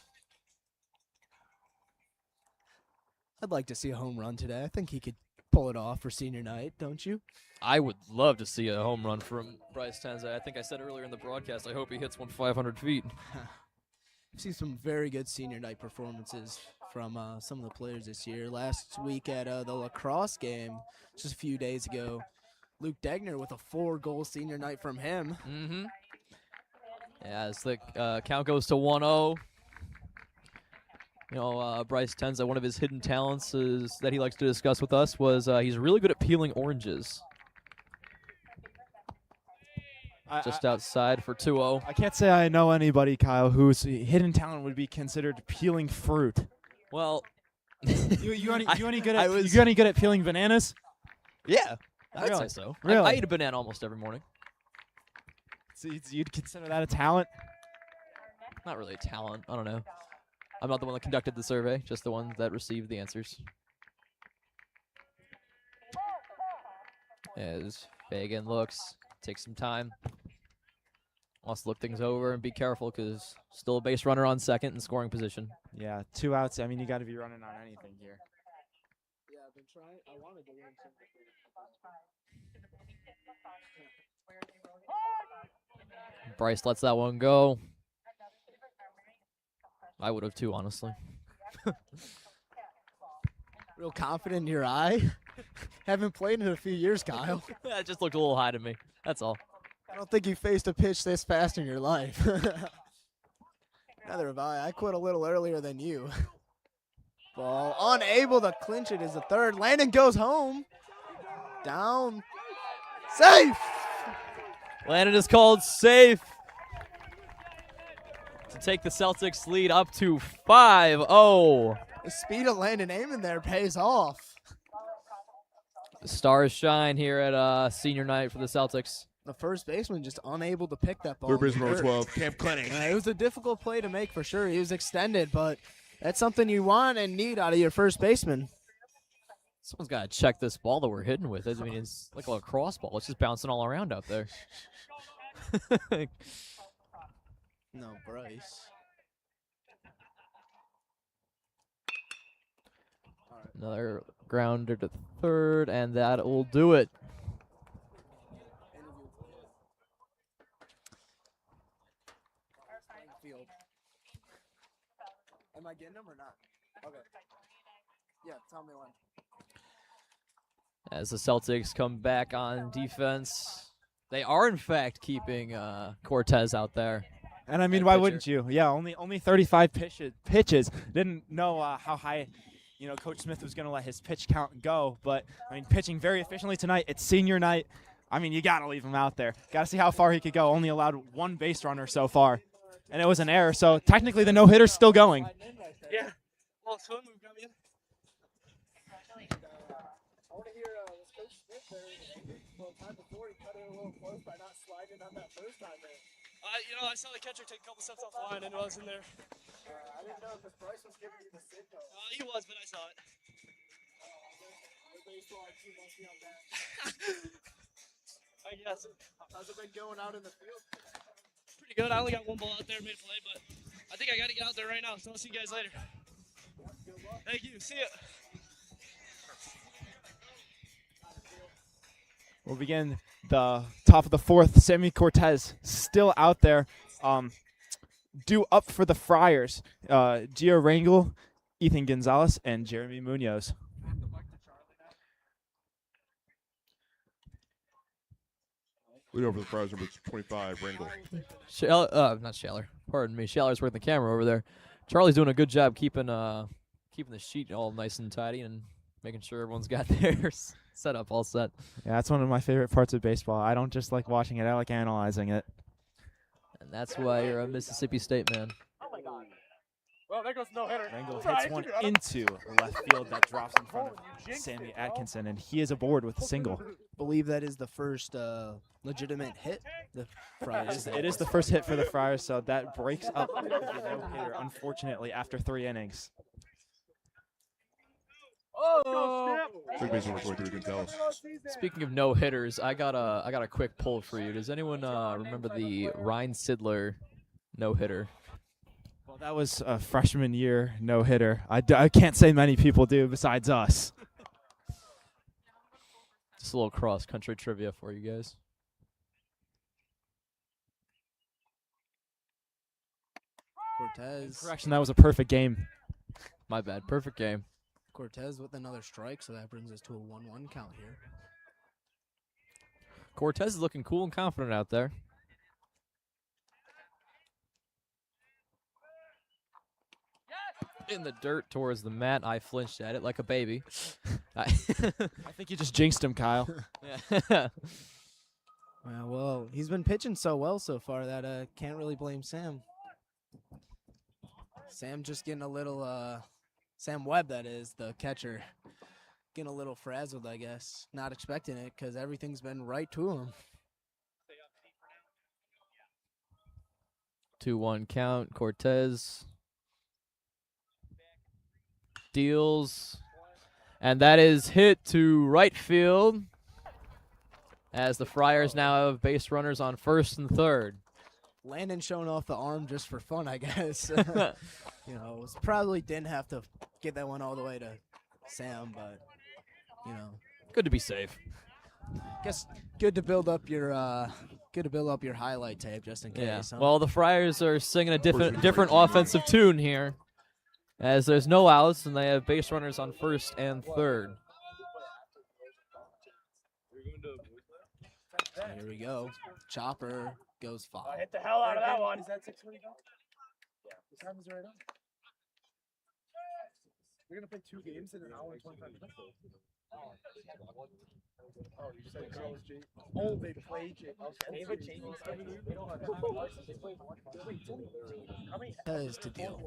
I'd like to see a home run today. I think he could pull it off for senior night, don't you? I would love to see a home run from Bryce Tenza. I think I said earlier in the broadcast, I hope he hits one 500 feet. I've seen some very good senior night performances from some of the players this year. Last week at the lacrosse game, just a few days ago, Luke Degner with a 4-goal senior night from him. Mm-hmm. Yeah, as the count goes to 1-0. You know, Bryce Tenza, one of his hidden talents is that he likes to discuss with us was he's really good at peeling oranges. Just outside for 2-0. I can't say I know anybody, Kyle, whose hidden talent would be considered peeling fruit. Well, You any good I at was- you any good at peeling bananas? yeah, I'd Really? say so. Really? I eat a banana almost every morning. So you'd consider that a talent? Not really a talent. I don't know. I'm not the one that conducted the survey, just the one that received the answers. As Fagan looks, takes some time. Wants to look things over and be careful because still a base runner on second in scoring position. Yeah, 2 outs. I mean, you got to be running on anything here. Yeah, I've been trying. I wanted to win some. Bryce lets that one go. I would have too, honestly. Real confident in your eye. Haven't played in a few years, Kyle. That just looked a little high to me. That's all. I don't think you faced a pitch this fast in your life. Neither have I. I quit a little earlier than you. Ball unable to clinch it is the third. Landon goes home. Down. Safe. Landon is called safe to take the Celtics lead up to 5-0. The speed of Landon aiming there pays off. The stars shine here at senior night for the Celtics. The first baseman just unable to pick that ball. Third baseman number 12, Camp Clenning. It was a difficult play to make for sure. He was extended, but that's something you want and need out of your first baseman. Someone's got to check this ball that we're hitting with. I mean, it's like a lacrosse ball. It's just bouncing all around out there. No, Bryce. Another grounder to third, and that will do it. Am I getting him or not? Okay. Yeah, tell me when. As the Celtics come back on defense, they are in fact keeping Cortez out there. And I mean, That why pitcher. wouldn't you? Yeah, only 35 pitches. Didn't know how high, Coach Smith was going to let his pitch count go. But I mean, pitching very efficiently tonight. It's senior night. I mean, you got to leave him out there. Got to see how far he could go. Only allowed 1 base runner so far, and it was an error. So technically, the no hitter's still going. Yeah. Well, swim, we've got you. I want to hear Coach Smith there. Well, time before he cut it a little close by not sliding on that first time there. I saw the catcher take a couple steps off the line and I was in there. I didn't know if Bryce was giving you the signal. He was, but I saw it. The baseball IQ must be on that. I guess. How's it been going out in the field? Pretty good. I only got 1 ball out there mid play, but I think I got to get out there right now, so I'll see you guys later. Thank you. See ya. We'll begin the top of the 4th. Sammy Cortez still out there. Due up for the Friars. Gio Rangel, Ethan Gonzalez, and Jeremy Munoz. Lead over the Friars, number 25, Rangel. Not Shaler. Pardon me. Shaler's working the camera over there. Charlie's doing a good job keeping the sheet all nice and tidy and making sure everyone's got theirs set up all set. Yeah, that's one of my favorite parts of baseball. I don't just like watching it. I like analyzing it. And that's why you're a Mississippi State man. Well, there goes no hitter. Rangel hits one into left field that drops in front of Sammy Atkinson, and he is aboard with a single. Believe that is the first legitimate hit. The Friars. It is the first hit for the Friars, so that breaks up the no-hitter, unfortunately, after 3 innings. Third baseman number 23, Gonzalez. Speaking of no hitters, I got a quick poll for you. Does anyone remember the Ryan Sidler no hitter? Well, that was a freshman year no-hitter. I can't say many people do besides us. Just a little cross-country trivia for you guys. Cortez. Correction, that was a perfect game. My bad. Perfect game. Cortez with another strike, so that brings us to a 1-1 count here. Cortez is looking cool and confident out there. In the dirt towards the mat, I flinched at it like a baby. I think you just jinxed him, Kyle. Yeah. Well, he's been pitching so well so far that can't really blame Sam. Sam just getting a little, Sam Webb, that is, the catcher, getting a little frazzled, I guess. Not expecting it because everything's been right to him. 2-1 count. Cortez deals, and that is hit to right field. as the Friars now have base runners on first and third. Landon showing off the arm just for fun, I guess. Probably didn't have to get that one all the way to Sam, but Good to be safe. guess good to build up your highlight tape just in case. Yeah. Huh? Well, the Friars are singing a different offensive tune here, as there's no outs and they have base runners on first and third. So here we go. Chopper goes foul. Hit the hell out of that one. Is that 6:20? Yeah. What time is it right now? We're gonna play 2 games in an hour and 25 minutes. Oh, you said girls J. Oh, they play J. That is to deal.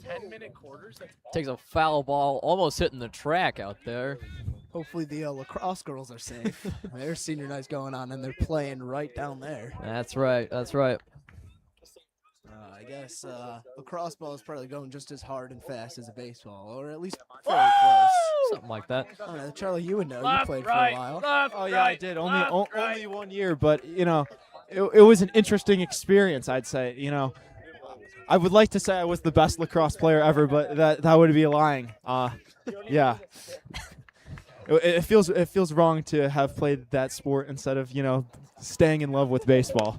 10-minute quarters. Takes a foul ball, almost hitting the track out there. Hopefully the lacrosse girls are safe. Their senior night's going on, and they're playing right down there. That's right. That's right. I guess lacrosse ball is probably going just as hard and fast as a baseball, or at least fairly close. Something like that. I don't know, Charlie, you would know. Left, You played right, for a while. left, Oh yeah, right, I did. left, right. Only 1 year, but it was an interesting experience. I'd say. I would like to say I was the best lacrosse player ever, but that would be lying. Yeah. It feels wrong to have played that sport instead of staying in love with baseball.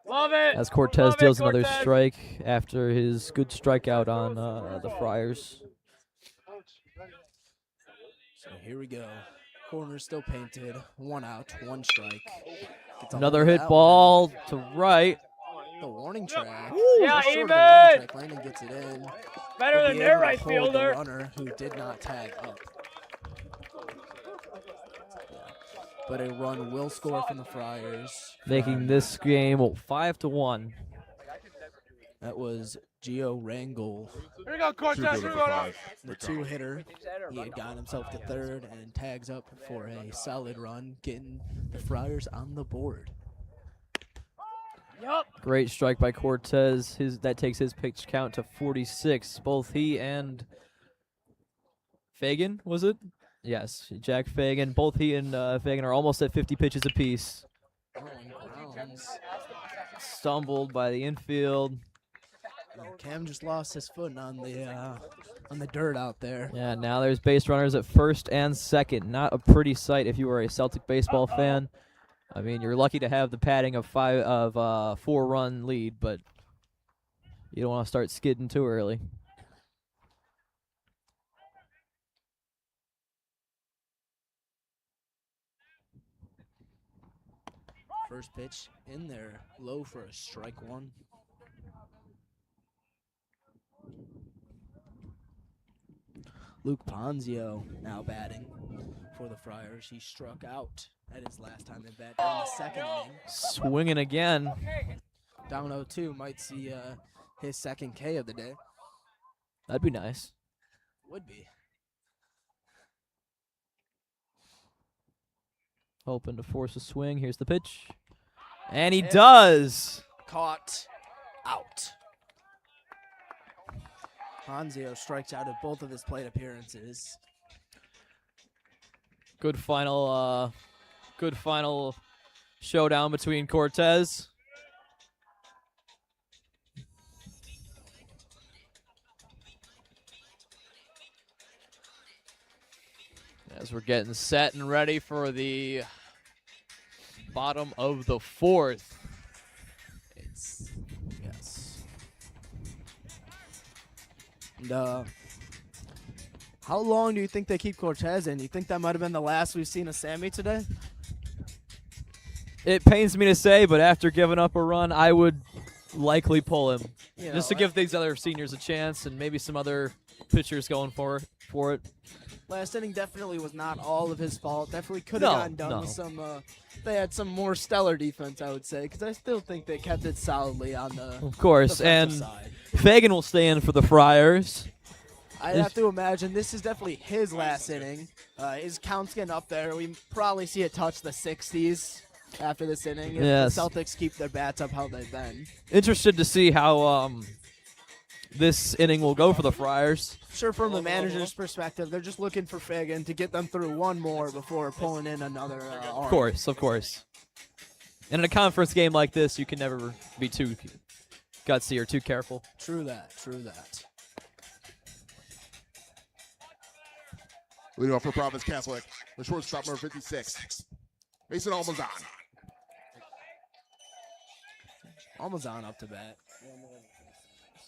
Love it. As Cortez Love it, deals another Cortez. strike after his good strikeout on the Friars. So here we go. Corner still painted. 1 out, 1 strike. Gets a Another hold of hit that ball to right. one. The warning track. Yeah, Just short of the even. warning track. Landon gets it in. Better He'll than be their able to right hold fielder. The runner who did not tag up. But a run will score from the Friars. Making this game 5-1. That was Gio Rangel, Here we go, Cortez. Two Here we fielder go. for 5. the 2-hitter. He had gotten himself to third and tags up for a solid run, getting the Friars on the board. Yup. Great strike by Cortez. That takes his pitch count to 46. Both he and Fagan, was it? Yes, Jack Fagan. Both he and Fagan are almost at 50 pitches apiece. Stumbled by the infield. Cam just lost his foot on the dirt out there. Yeah, now there's base runners at first and second. Not a pretty sight if you are a Celtic baseball fan. I mean, you're lucky to have the padding of 4-run lead, but you don't want to start skidding too early. First pitch in there, low for a strike 1. Luke Ponzio now batting for the Friars. He struck out at his last time in bat in the second inning. Swinging again. Down 0-2 might see his second K of the day. That'd be nice. Would be. Hoping to force a swing. Here's the pitch. And he does. Caught out. Ponzio strikes out at both of his plate appearances. Good final showdown between Cortez. As we're getting set and ready for the bottom of the 4th. Yes. And, how long do you think they keep Cortez in? You think that might have been the last we've seen of Sammy today? It pains me to say, but after giving up a run, I would likely pull him. You Just know, to give these other seniors a chance and maybe some other pitchers going for it. last inning definitely was not all of his fault. Definitely could have gotten done with some. They had some more stellar defense, I would say, because I still think they kept it solidly on the. Of course, and defensive side. Fagan will stay in for the Friars. I have to imagine this is definitely his last inning. His count's getting up there. We probably see it touch the 60s after this inning. If Yes. the Celtics keep their bats up how they've been. Interested to see how this inning will go for the Friars. Sure, from the manager's perspective, they're just looking for Fagan to get them through one more before pulling in another arm. Of course. And in a conference game like this, you can never be too gutsy or too careful. True that. Leading off for Providence Catholic, the shortstop number 56, Mason Almazan. Almazan up to bat.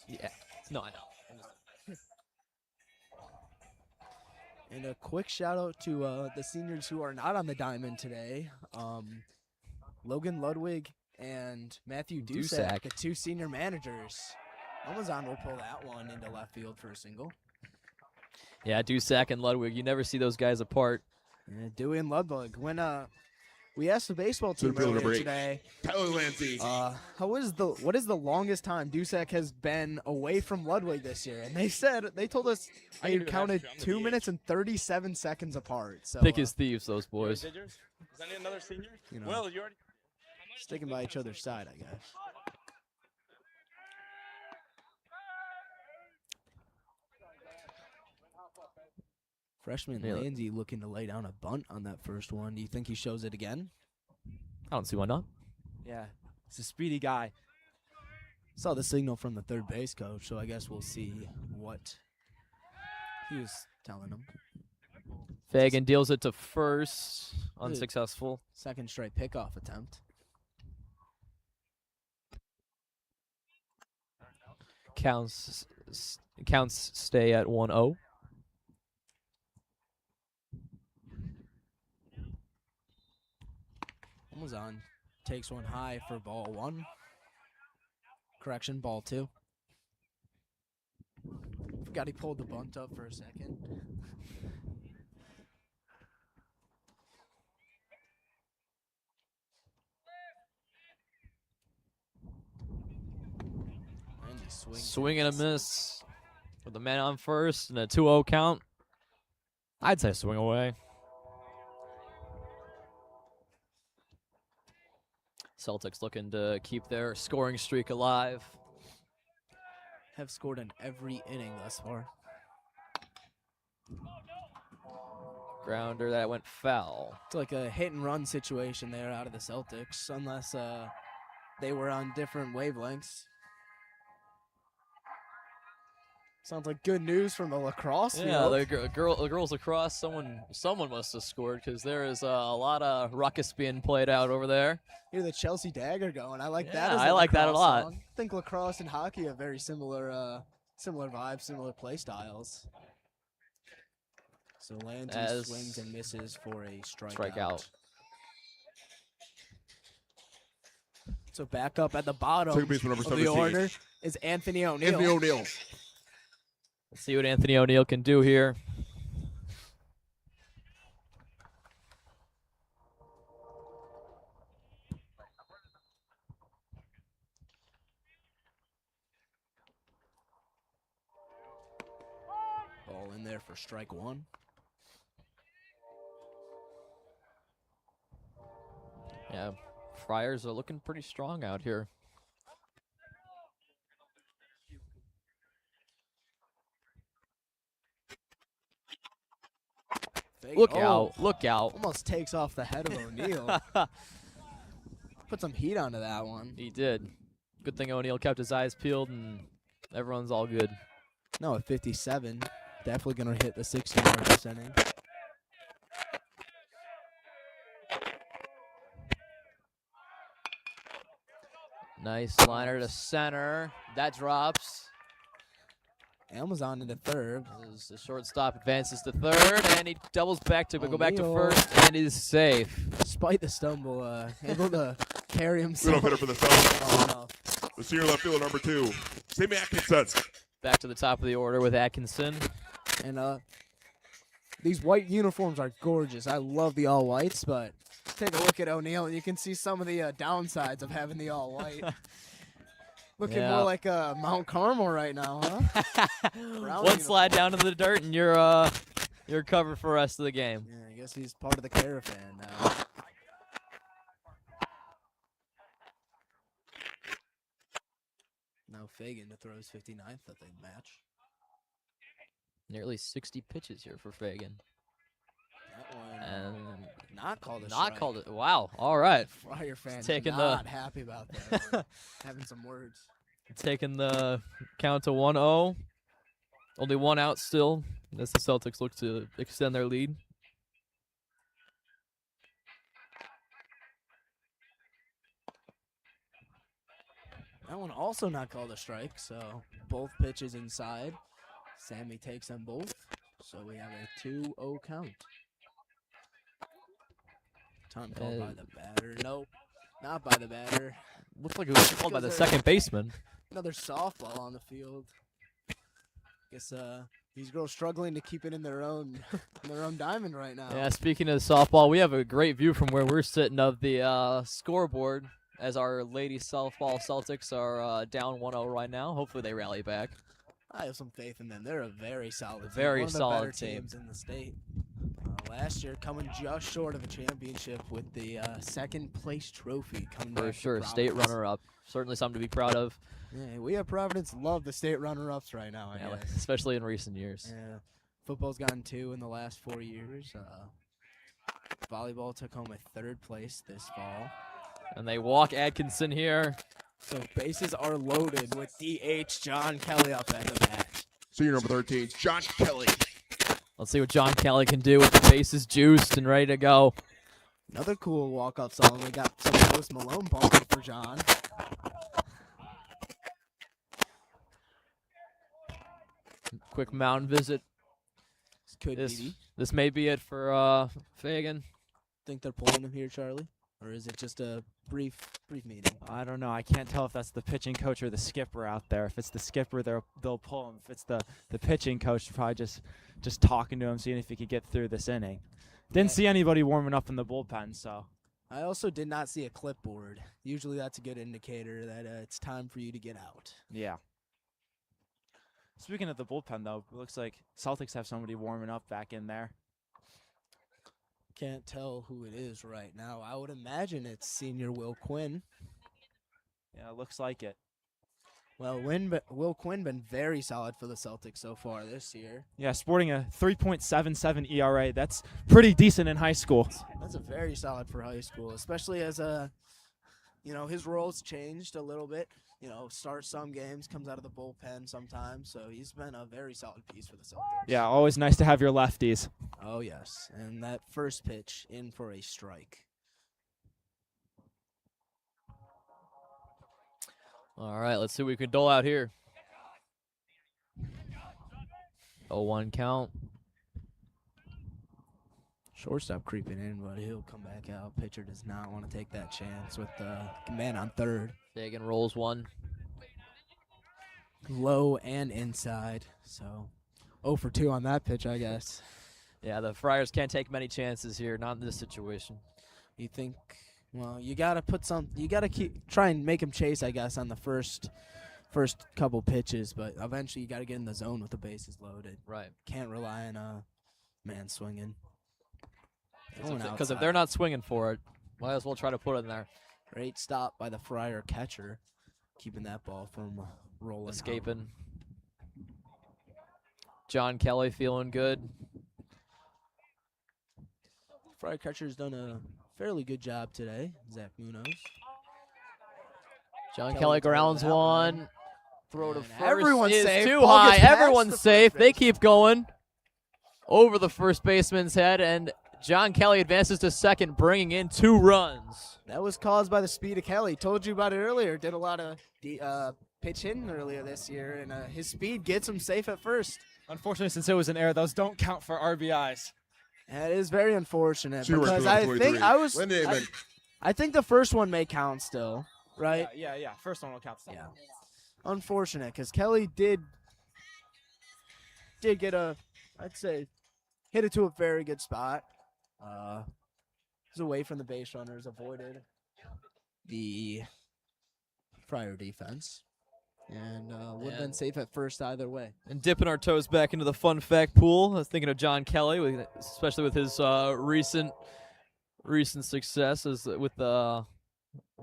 Yeah. No, I know. And a quick shout out to the seniors who are not on the diamond today. Logan Ludwig and Matthew Dusak, the two senior managers. Almazan will pull that one into left field for a single. Yeah, Dusak and Ludwig, you never see those guys apart. Yeah, Dewey and Ludwig. When we asked the baseball team Field number earlier 8, today, Tyler Lancy. what is the longest time Dusak has been away from Ludwig this year? And they told us they counted 2 minutes and 37 seconds apart. So Thick as thieves, those boys. Is that another senior? You know. Well, you already. sticking by each other's side, I guess. Freshman Landsey looking to lay down a bunt on that first one. Do you think he shows it again? I don't see why not. Yeah, he's a speedy guy. Saw the signal from the third base coach, so I guess we'll see what he was telling him. Fagan deals it to first. Unsuccessful. Second straight pickoff attempt. Counts stay at 1-0. Amazon takes one high for ball 1. Correction, ball 2. Forgot he pulled the bunt up for a second. And he Swing and a miss with the man on first and a 2-0 count. I'd say swing away. Celtics looking to keep their scoring streak alive. have scored in every inning thus far. Grounder that went foul. It's like a hit and run situation there out of the Celtics, unless they were on different wavelengths. Sounds like good news from the lacrosse Yeah, field. the girls lacrosse. Someone must have scored because there is a lot of ruckus being played out over there. Hear the Chelsea dagger going. I like Yeah, that. As I like that a lacrosse lot. song. I think lacrosse and hockey have very similar, similar vibes, similar play styles. So Lanty swings and misses for a strikeout. So back up at the bottom Second baseman number of the 17. order is Anthony O'Neill. Anthony O'Neill. Let's see what Anthony O'Neill can do here. Ball in there for strike one. Yeah, Friars are looking pretty strong out here. Look out, look out. Almost takes off the head of O'Neill. Put some heat onto that one. He did. Good thing O'Neill kept his eyes peeled and everyone's all good. No, at 57. Definitely going to hit the 60 mark this inning. Nice liner to center. That drops. Amazon into third. As the shortstop advances to third, and he doubles back to go back to first, and is safe. Despite the stumble, able to carry himself. Middle hitter for the Celtics. Oh, no. The senior left fielder number 2, Sammy Atkinson. Back to the top of the order with Atkinson. And these white uniforms are gorgeous. I love the all whites, but take a look at O'Neill, and you can see some of the downsides of having the all white. Looking more like Mount Carmel right now, huh? One slide down to the dirt, and you're covered for the rest of the game. Yeah, I guess he's part of the caravan now. Now Fagan to throw his 59th that they'd match. Nearly 60 pitches here for Fagan. That one And not called a not strike. called it. Wow. All right. Friar fans Taking not happy about that one. Having some words. Taking the count to 1-0. Only one out still as the Celtics look to extend their lead. That one also not called a strike, so both pitches inside. Sammy takes them both, so we have a 2-0 count. Time called by the batter. Nope, not by the batter. Looks like it was called by the second baseman. Another softball on the field. Guess these girls struggling to keep it in their own diamond right now. Yeah, speaking of softball, we have a great view from where we're sitting of the scoreboard as our lady softball Celtics are down 1-0 right now. Hopefully they rally back. I have some faith in them. They're a very solid team. Very One of the solid better team. teams in the state. Last year coming just short of a championship with the second place trophy coming For back to sure, state Providence. runner-up. Certainly something to be proud of, Yeah, we at Providence love the state runner-ups right now. I guess. especially in recent years. Yeah, football's gotten 2 in the last 4 years. Volleyball took home a 3rd place this fall. And they walk Atkinson here. So bases are loaded with DH John Kelly up at the bat. Senior number 13, John Kelly. Let's see what John Kelly can do with the bases juiced and ready to go. Another cool walk-up song. We got some Post Malone bumping for John. Quick mound visit. Could be. This may be it for Fagan. Think they're pulling him here, Charlie? Or is it just a brief meeting? I don't know. I can't tell if that's the pitching coach or the skipper out there. If it's the skipper, they'll pull him. If it's the pitching coach, probably just talking to him, seeing if he could get through this inning. Didn't see anybody warming up in the bullpen, so. I also did not see a clipboard. Usually that's a good indicator that it's time for you to get out. Yeah. Speaking of the bullpen, though, it looks like Celtics have somebody warming up back in there. Can't tell who it is right now. I would imagine it's senior Will Quinn. Yeah, it looks like it. Well, Will Quinn been very solid for the Celtics so far this year. Yeah, sporting a 3.77 ERA. That's pretty decent in high school. That's a very solid for high school, especially as his role's changed a little bit. Starts some games, comes out of the bullpen sometimes. So he's been a very solid piece for the Celtics. Yeah, always nice to have your lefties. Oh, yes. And that first pitch in for a strike. All right, let's see what we can dole out here. 0-1 count. Shortstop creeping in, but he'll come back out. Pitcher does not want to take that chance with the man on third. Fagan rolls one. Low and inside. So 0 for 2 on that pitch, I guess. Yeah, the Friars can't take many chances here, not in this situation. You think, well, you got to try and make him chase, I guess, on the first couple pitches, but eventually you got to get in the zone with the bases loaded. Right. Can't rely on a man swinging. Because if they're not swinging for it, might as well try to put it in there. Great stop by the Friar catcher, keeping that ball from rolling. Escaping. John Kelly feeling good. Friar catcher's done a fairly good job today, Zach Munoz. John Kelly Kelly throw grounds that one. Throw to And first everyone's is safe. too Ball high. gets past the Everyone's first safe. They baseman. keep going over the first baseman's head, and John Kelly advances to second, bringing in 2 runs. That was caused by the speed of Kelly. Told you about it earlier. Did a lot of pitch hitting earlier this year, and his speed gets him safe at first. Unfortunately, since it was an error, those don't count for RBIs. That is very unfortunate Senior because number I 23, think I think the first one may count still, right? Yeah. First one will count. Yeah. Unfortunate because Kelly did get I'd say, hit it to a very good spot. Was away from the base runners, avoided the Friar defense, and would have been safe at first either way. And dipping our toes back into the fun fact pool, I was thinking of John Kelly, especially with his recent success with the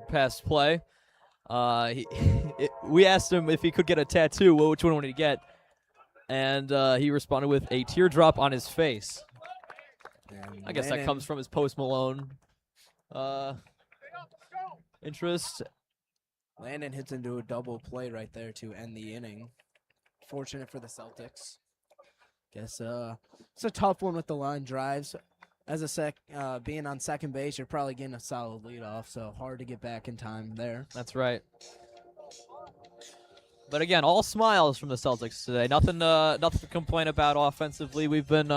past play. we asked him if he could get a tattoo, which one would he get? And he responded with a teardrop on his face. And I guess that comes from his Post Malone interest. Landon hits into a double play right there to end the inning. Fortunate for the Celtics. Guess it's a tough one with the line drives. As a being on second base, you're probably getting a solid lead off, so hard to get back in time there. That's right. But again, all smiles from the Celtics today. Nothing to complain about offensively. We've been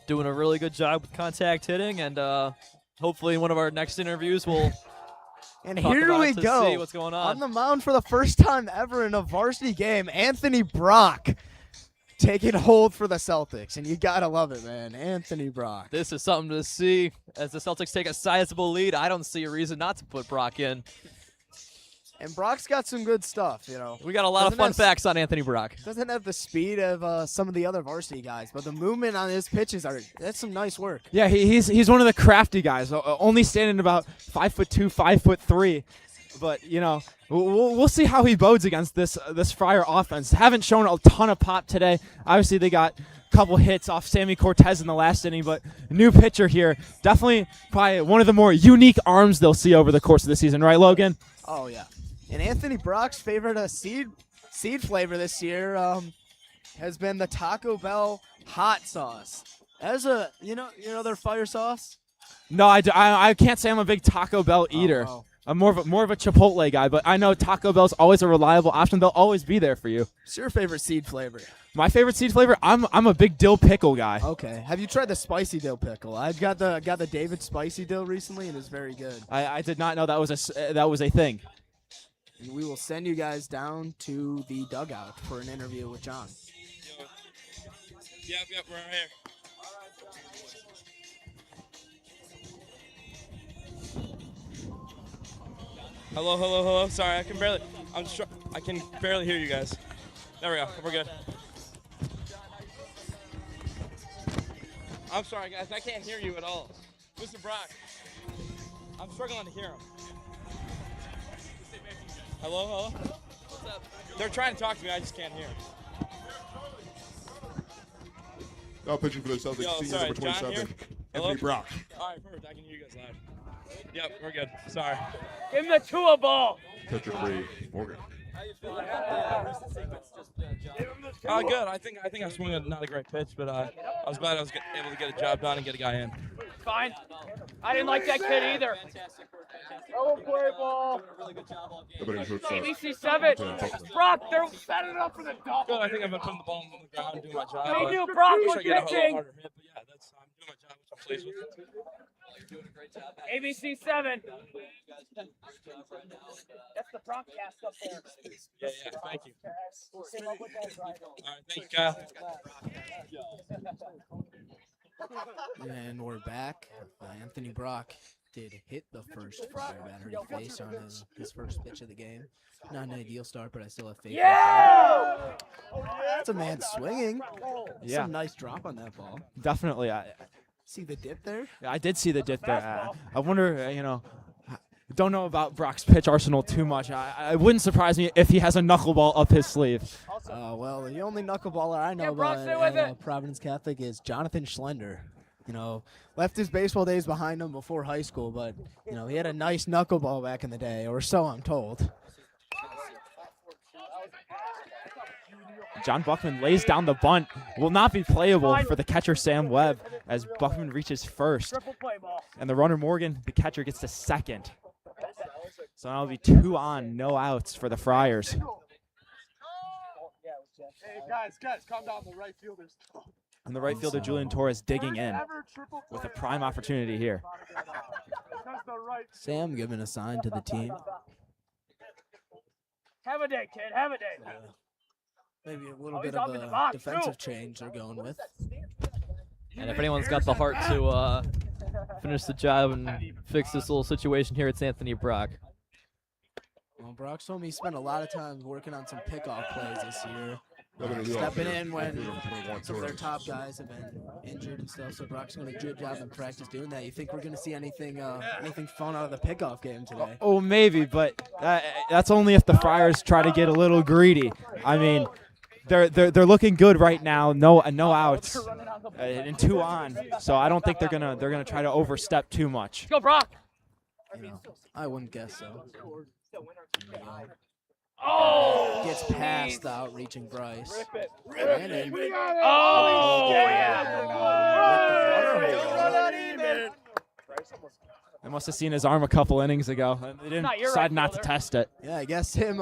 doing a really good job with contact hitting, and hopefully in one of our next interviews we'll And talk here about we it to go. see what's going on. The mound for the first time ever in a varsity game, Anthony Brock taking hold for the Celtics. And you got to love it, man. Anthony Brock. This is something to see as the Celtics take a sizable lead. I don't see a reason not to put Brock in. And Brock's got some good stuff, you know. We got a lot of fun facts on Anthony Brock. Doesn't have the speed of some of the other varsity guys, but the movement on his pitches that's some nice work. Yeah, he's one of the crafty guys. Only standing about 5'2", 5'3", but you know we'll see how he bodes against this Friar offense. Haven't shown a ton of pop today. Obviously they got a couple hits off Sammy Cortez in the last inning, but new pitcher here, definitely probably one of the more unique arms they'll see over the course of the season, right, Logan? Oh yeah. And Anthony Brock's favorite seed flavor this year has been the Taco Bell hot sauce. As a you know their fire sauce. No, I can't say I'm a big Taco Bell eater. Oh. I'm more of a Chipotle guy, but I know Taco Bell's always a reliable option. They'll always be there for you. What's your favorite seed flavor? My favorite seed flavor, I'm a big dill pickle guy. Okay. Have you tried the spicy dill pickle? I've got the David spicy dill recently, and it's very good. I did not know that was a thing. And we will send you guys down to the dugout for an interview with John. Yep, we're right here. Hello. Sorry, I can barely hear you guys. There we go. We're good. I'm sorry, guys. I can't hear you at all. Mr. Brock, I'm struggling to hear him. Hello? What's up? They're trying to talk to me. I just can't hear. Now pitching for the Celtics, Yo, senior sorry, number John 27, here? Hello? Anthony Brock. All right, perfect. I can hear you guys loud. Yep, we're good. Sorry. Give him the Tua ball. Catcher 3, Morgan. Good. I think I swung not a great pitch, but I was glad I was able to get a job done and get a guy in. Fine. I didn't like that kid either. Oh, play ball. ABC 7. Brock, they're setting up for the double. Good. I think I've been putting the ball on the ground, doing my job. How you do, but Brock? I wish We're I get a little pitching. harder hit, but yeah, I'm doing my job, which I'm pleased with. ABC 7. That's the broadcast up there. Yeah, thank you. All right, thank you, Kyle. And we're back. Anthony Brock did hit the first fire batter he faced on his first pitch of the game. Not an ideal start, but I still have faith. Yeah! That's a man swinging. Yeah. Some nice drop on that ball. Definitely. See the dip there? I did see the dip there. I wonder, don't know about Brock's pitch arsenal too much. I wouldn't surprise me if he has a knuckleball up his sleeve. Well, the only knuckleballer I know Brock, stay with about it. Providence Catholic is Jonathan Schlender. Left his baseball days behind him before high school, but, he had a nice knuckleball back in the day, or so I'm told. John Buckman lays down the bunt. Will not be playable for the catcher Sam Webb as Buckman reaches first. And the runner Morgan, the catcher, gets to second. So now it'll be 2 on, no outs for the Friars. Hey, guys, calm down. The right fielder's. And the right fielder Julian Torres digging in with a prime opportunity here. Sam giving a sign to the team. Have a day, kid. Have a day. Maybe a little Oh, bit he's up of in the a box, defensive too. change they're going with. And if anyone's got the heart to finish the job and fix this little situation here, it's Anthony Brock. Well, Brock told me he spent a lot of time working on some pickoff plays this year. stepping in when some of their top guys have been injured and stuff. So Brock's going to do a good job in practice doing that. You think we're going to see anything fun out of the pickoff game today? Oh, maybe, but that's only if the Friars try to get a little greedy. I mean, they're looking good right now. No outs, and 2 on. So I don't think they're gonna try to overstep too much. Let's go, Brock. I wouldn't guess so. Oh! Gets past the outreaching Bryce. Oh, yeah. They must have seen his arm a couple innings ago. They didn't decide not to test it. Yeah, I guess him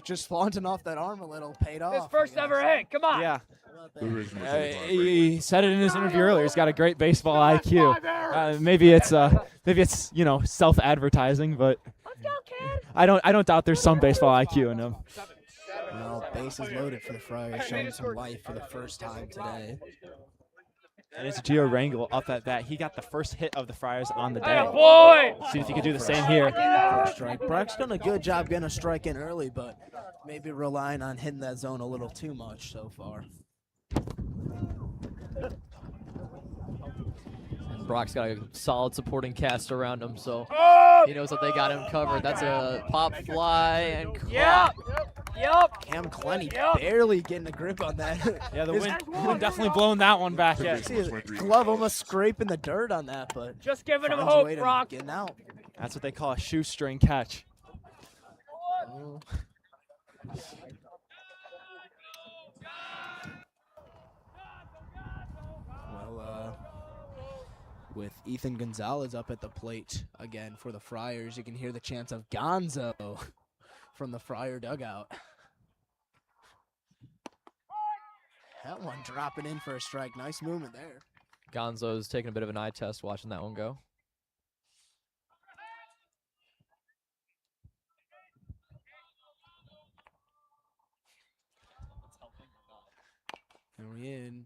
just flaunting off that arm a little paid off. His first ever hit. Come on. Yeah. He said it in his interview earlier. He's got a great baseball IQ. Maybe it's self-advertising, but I don't doubt there's some baseball IQ in him. Well, bases loaded for the Friars, showing some life for the first time today. And it's Gio Rangel up at bat. He got the first hit of the Friars on the day. Hey, boy! See if he can do the same here. First strike. Brock's done a good job getting a strike in early, but maybe relying on hitting that zone a little too much so far. And Brock's got a solid supporting cast around him, so he knows that they got him covered. That's a pop fly and Yep. Cam Clenny barely getting a grip on that. Yeah, the wind definitely blowing that one back. Yeah. See his glove almost scraping the dirt on that, but Just giving him finds a hope, way to Brock. getting out. That's what they call a shoestring catch. Well, with Ethan Gonzalez up at the plate again for the Friars, you can hear the chants of Gonzo from the Friar dugout. That one dropping in for a strike. Nice movement there. Gonzo's taking a bit of an eye test watching that one go. And we in.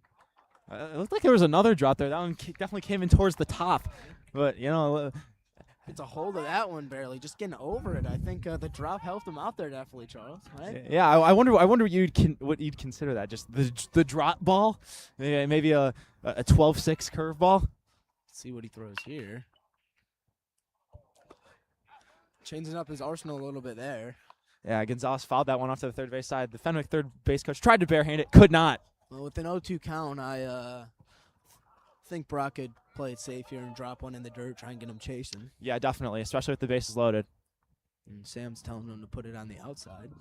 It looked like there was another drop there. That one definitely came in towards the top. But, It's a hold of that one barely, just getting over it. I think the drop helped him out there definitely, Charles. Right? yeah, I wonder what you'd consider that. Just the drop ball? Maybe a 12-6 curveball? See what he throws here. Changing up his arsenal a little bit there. Yeah, Gonzalez fouled that one off to the third base side. The Fenwick third base coach tried to barehand it, could not. Well, with an 0-2 count, I think Brock could play it safe here and drop one in the dirt, try and get him chasing. Yeah, definitely, especially with the bases loaded. And Sam's telling him to put it on the outside.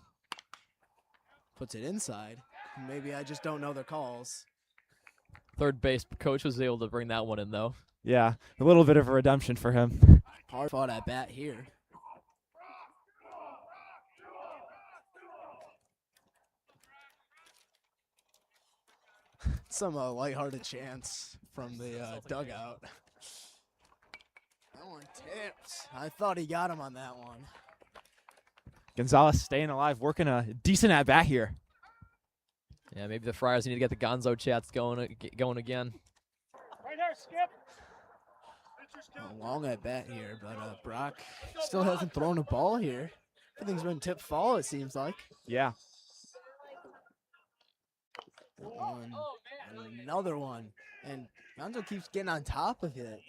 Puts it inside. Maybe I just don't know the calls. Third base coach was able to bring that one in, though. Yeah, a little bit of a redemption for him. Hard fought at bat here. Some lighthearted chants from the dugout. That one tips. I thought he got him on that one. Gonzalez staying alive, working a decent at bat here. Yeah, maybe the Friars need to get the Gonzo chats going again. Right there, Skip. A long at bat here, but Brock still hasn't thrown a ball here. Everything's been tipped fall, it seems like. Yeah. One, and another one. And Gonzo keeps getting on top of it.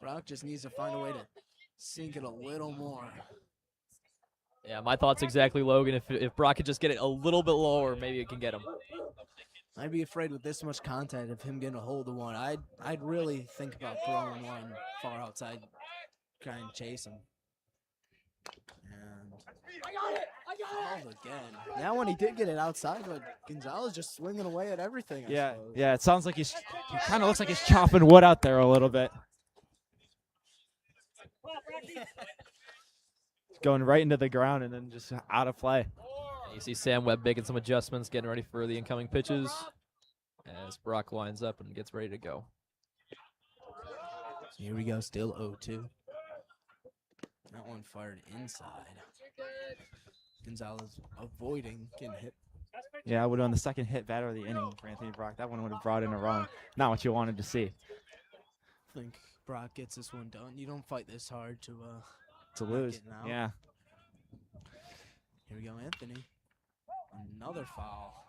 Brock just needs to find a way to sink it a little more. Yeah, my thoughts exactly, Logan. If Brock could just get it a little bit lower, maybe it can get him. I'd be afraid with this much contact of him getting a hold of one. I'd really think about throwing one far outside, try and chase him. And called again. That one he did get it outside, but Gonzalez just swinging away at everything. I suppose. Yeah. It sounds like he kind of looks like he's chopping wood out there a little bit. Going right into the ground and then just out of play. You see Sam Webb making some adjustments, getting ready for the incoming pitches as Brock lines up and gets ready to go. So here we go, still 0-2. That one fired inside. Gonzalez avoiding getting hit. Yeah, would have been the second hit batter of the inning for Anthony Brock. That one would have brought in a run. Not what you wanted to see. I think Brock gets this one done. You don't fight this hard to lose. Yeah. Here we go, Anthony. Another foul.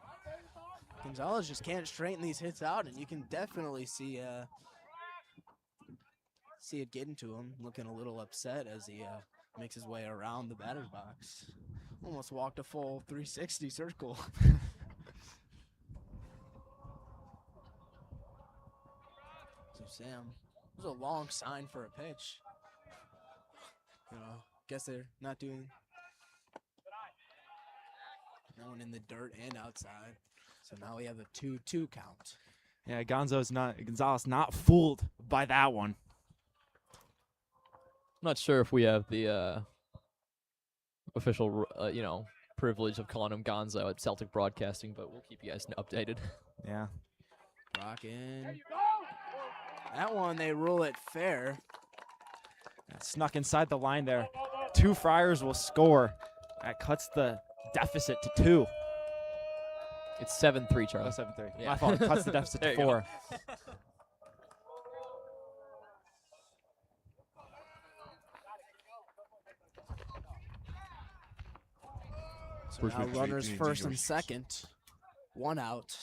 Gonzalez just can't straighten these hits out, and you can definitely see it getting to him, looking a little upset as he makes his way around the batter's box. Almost walked a full 360 circle. So Sam, it was a long sign for a pitch. Guess they're not doing that one in the dirt and outside. So now we have a 2-2 count. Yeah, Gonzalez not fooled by that one. I'm not sure if we have the official, privilege of calling him Gonzo at Celtic Broadcasting, but we'll keep you guys updated. Yeah. Brock in. That one, they rule it fair. Snuck inside the line there. 2 Friars will score. That cuts the deficit to 2. It's 7-3, Charlie. 7-3. Yeah. My fault. It cuts the deficit There to you go. 4. So now runners first and second. 1 out.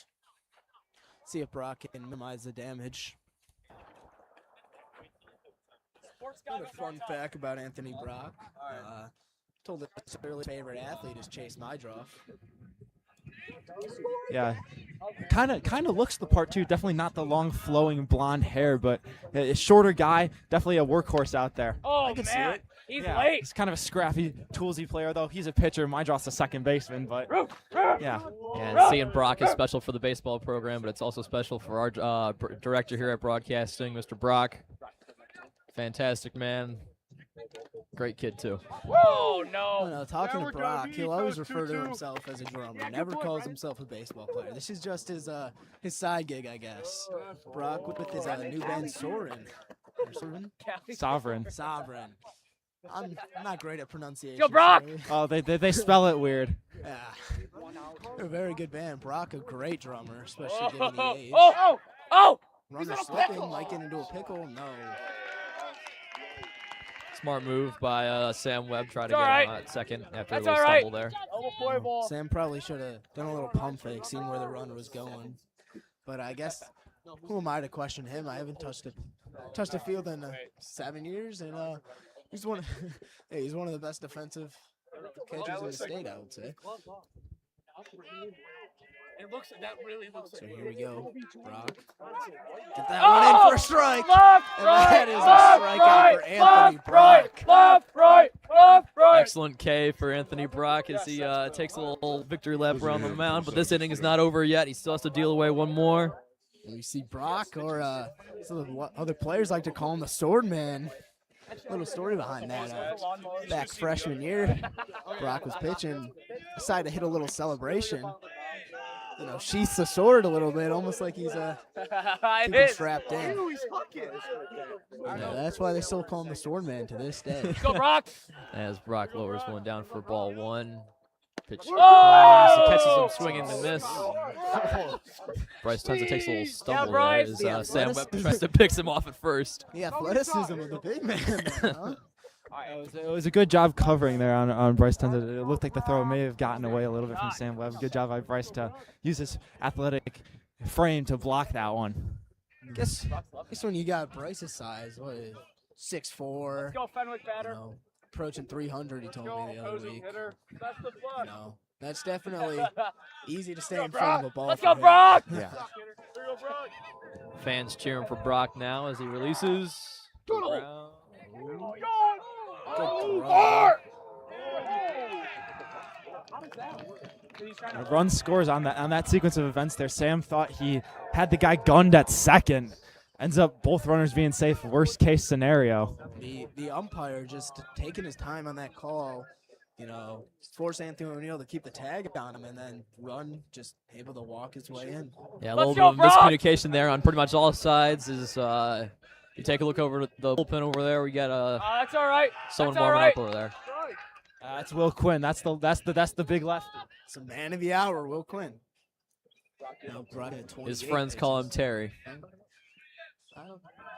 See if Brock can minimize the damage. Another fun fact about Anthony Brock. Told his early favorite athlete is Chase Mydroff. Yeah. Kind of looks the part too. Definitely not the long flowing blonde hair, but a shorter guy. Definitely a workhorse out there. Oh, I can see man. it. He's Yeah, late. he's kind of a scrappy, toolsy player though. He's a pitcher. Mydroff's a second baseman, but yeah. And seeing Brock is special for the baseball program, but it's also special for our director here at broadcasting, Mr. Brock. Fantastic man. Great kid, too. Oh, no. Talking to Brock, he'll always refer to himself as a drummer. Never calls himself a baseball player. This is just his side gig, I guess. Brock with his new band Sovereign. Sovereign. Sovereign. I'm not great at pronunciation. Go, Brock! sorry. Oh, they spell it weird. Yeah. They're a very good band. Brock, a great drummer, especially given the age. Oh! Runner slipping, might get into a pickle. No. Smart move by Sam Webb. Try to It's all get him right. at second after That's a little all right. stumble there. Sam probably should have done a little pump fake, seen where the runner was going. But I guess, who am I to question him? I haven't touched a field in 7 years, and he's one of the best defensive catchers in the state, I would say. So here we go, Brock. Get that one in for a strike. Left, And right, that is a left, strikeout right, for Anthony left, Brock. right, left, right. Excellent K for Anthony Brock as he takes a little victory lap around the mound, but this inning is not over yet. He still has to deal away one more. And we see Brock, or some of what other players like to call him the sword man. Little story behind that. Back freshman year, Brock was pitching, decided to hit a little celebration. Sheaths the sword a little bit, almost like he's keeping strapped in. Yeah, that's why they still call him the sword man to this day. Go, Brock. As Brock lowers one down for ball 1. Pitch. Oh! He catches him swinging and miss. Bryce Tunza takes a little stumble there Bryce. as The Sam Webb tries to pick him off at first. The athleticism of the big man, huh? It was a good job covering there on Bryce Tunza. It looked like the throw may have gotten away a little bit from Sam Webb. Good job by Bryce to use his athletic frame to block that one. Guess when you got Bryce's size, what is 6'4", Go, Fenwick batter. approaching 300, he told me the other Opposing week. hitter. That's the fun. That's definitely easy to stay in front of a ball. Let's for go, him. Brock. Yeah. Fans cheering for Brock now as he releases. Brown. Good throw. A run scores on that sequence of events there. Sam thought he had the guy gunned at second. Ends up both runners being safe. Worst case scenario. The umpire just taking his time on that call, force Anthony O'Neill to keep the tag on him, and then Run just able to walk his way in. Yeah, a Let's little go, bit of Brock! miscommunication there on pretty much all sides. You take a look over the bullpen over there. We got That's all right. someone That's all warming right. up over there. That's Will Quinn. That's the big lefty. It's a man of the hour, Will Quinn. Brock at 28 His friends call him pitches. Terry.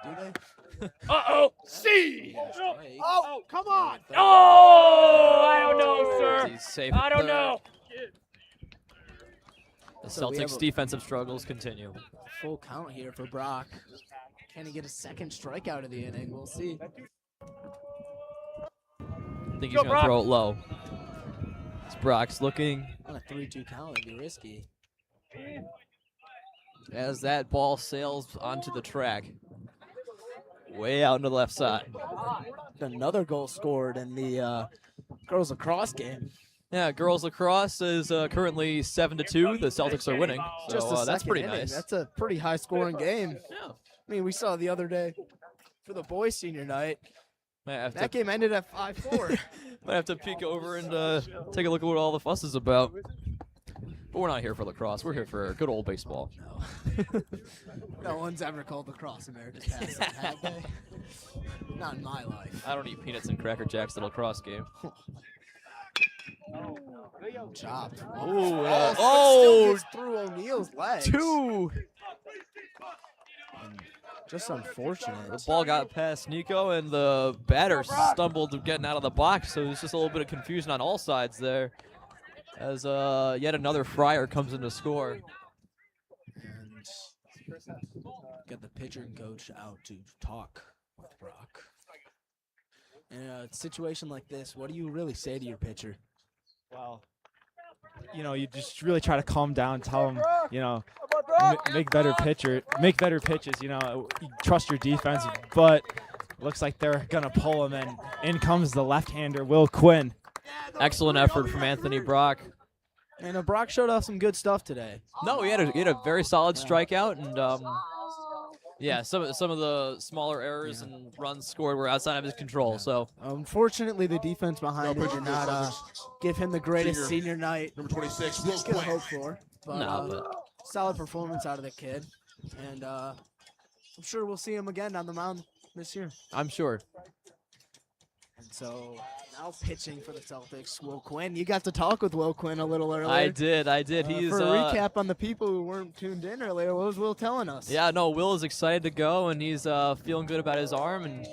Do they? Uh-oh. See. Oh, come on. Oh, I don't know, sir. He's safe I at don't third. know. The So we have Celtics a defensive struggles continue. full count here for Brock. Can he get a second strikeout of the inning? We'll see. I think he's going to throw it low. As Brock's looking On a 3-2 count, it'd be risky. as that ball sails onto the track. Way out into the left side. Another goal scored in the girls lacrosse game. Yeah, girls lacrosse is currently 7-2. The Celtics are winning. So Just a that's pretty second inning. nice. That's a pretty high scoring game. Yeah. I mean, we saw the other day for the boys' senior night. That game ended at 5-4. Might have to peek over and take a look at what all the fuss is about. But we're not here for lacrosse. We're here for good old baseball. No one's ever called lacrosse America's pastime, have they? Not in my life. I don't eat peanuts and Cracker Jacks at a lacrosse game. Chopped. Oh, Still gets through O'Neal's legs. 2. Just unfortunate. The ball got past Nico, and the batter stumbled getting out of the box, so there's just a little bit of confusion on all sides there. As yet another Friar comes in to score. And get the pitcher and coach out to talk with Brock. In a situation like this, what do you really say to your pitcher? Well, you just really try to calm down, tell him, make better pitches, you trust your defense, but looks like they're going to pull him, and in comes the left-hander, Will Quinn. Excellent effort from Anthony Brock. And Brock showed off some good stuff today. No, he had a very solid strikeout, and yeah, some of the smaller errors and runs scored were outside of his control. So unfortunately, the defense behind him did not give him the greatest senior night. Number 26, Will Could have Quinn. hoped for, but solid performance out of the kid, and I'm sure we'll see him again on the mound this year. I'm sure. And so now pitching for the Celtics, Will Quinn. You got to talk with Will Quinn a little earlier. I did. He's for a recap on the people who weren't tuned in earlier. What was Will telling us? Yeah, no, Will is excited to go, and he's feeling good about his arm. And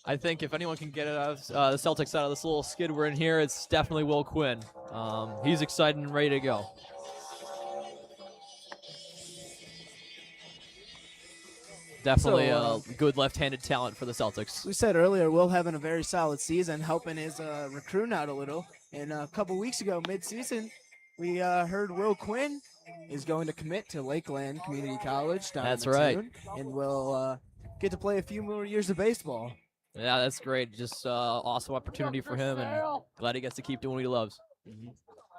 I think if anyone can get it out of, the Celtics out of this little skid we're in here, it's definitely Will Quinn. He's excited and ready to go. Definitely a good left-handed talent for the Celtics. We said earlier, Will having a very solid season, helping his recruiting out a little. And a couple weeks ago, mid-season, we heard Will Quinn is going to commit to Lakeland Community College down That's in right. Mattoon, and will get to play a few more years of baseball. Yeah, that's great. Just awesome opportunity for him, and glad he gets to keep doing what he loves.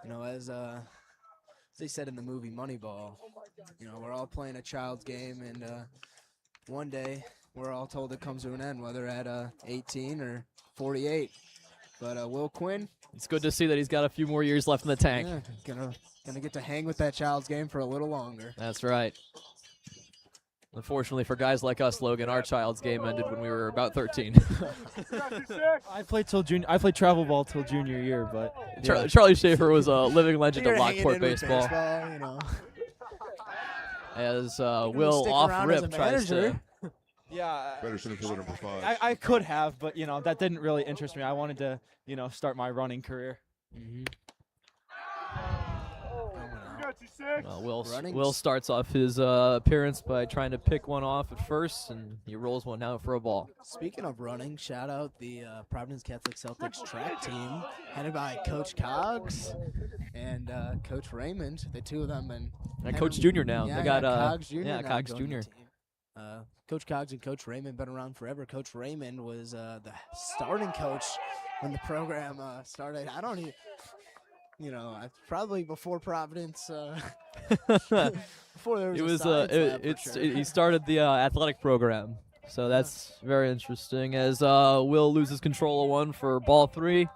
As they said in the movie Moneyball, we're all playing a child's game, and one day we're all told it comes to an end, whether at 18 or 48. But Will Quinn, it's good to see that he's got a few more years left in the tank. Yeah, gonna get to hang with that child's game for a little longer. That's right. Unfortunately for guys like us, Logan, our child's game ended when we were about 13. I played travel ball till junior year, but Charlie Schaefer was a living legend You're of hanging Lockport in with baseball. As gonna Will stick off around as a rip tries to. manager. yeah, Better center fielder number 5. I could have, but that didn't really interest me. I wanted to start my running career. Will starts off his appearance by trying to pick one off at first, and he rolls one out for a ball. Speaking of running, shout out the Providence Catholic Celtics track team, headed by Coach Cogs and Coach Raymond. The two of them And Coach Junior now. Yeah, they got Cogs Jr. yeah, now Cogs joining Jr. the team. Coach Cogs and Coach Raymond been around forever. Coach Raymond was the starting coach when the program started. I don't even. Probably before Providence, before there was. It was sure. he started the athletic program, so that's very interesting. As Will loses control of one for ball 3.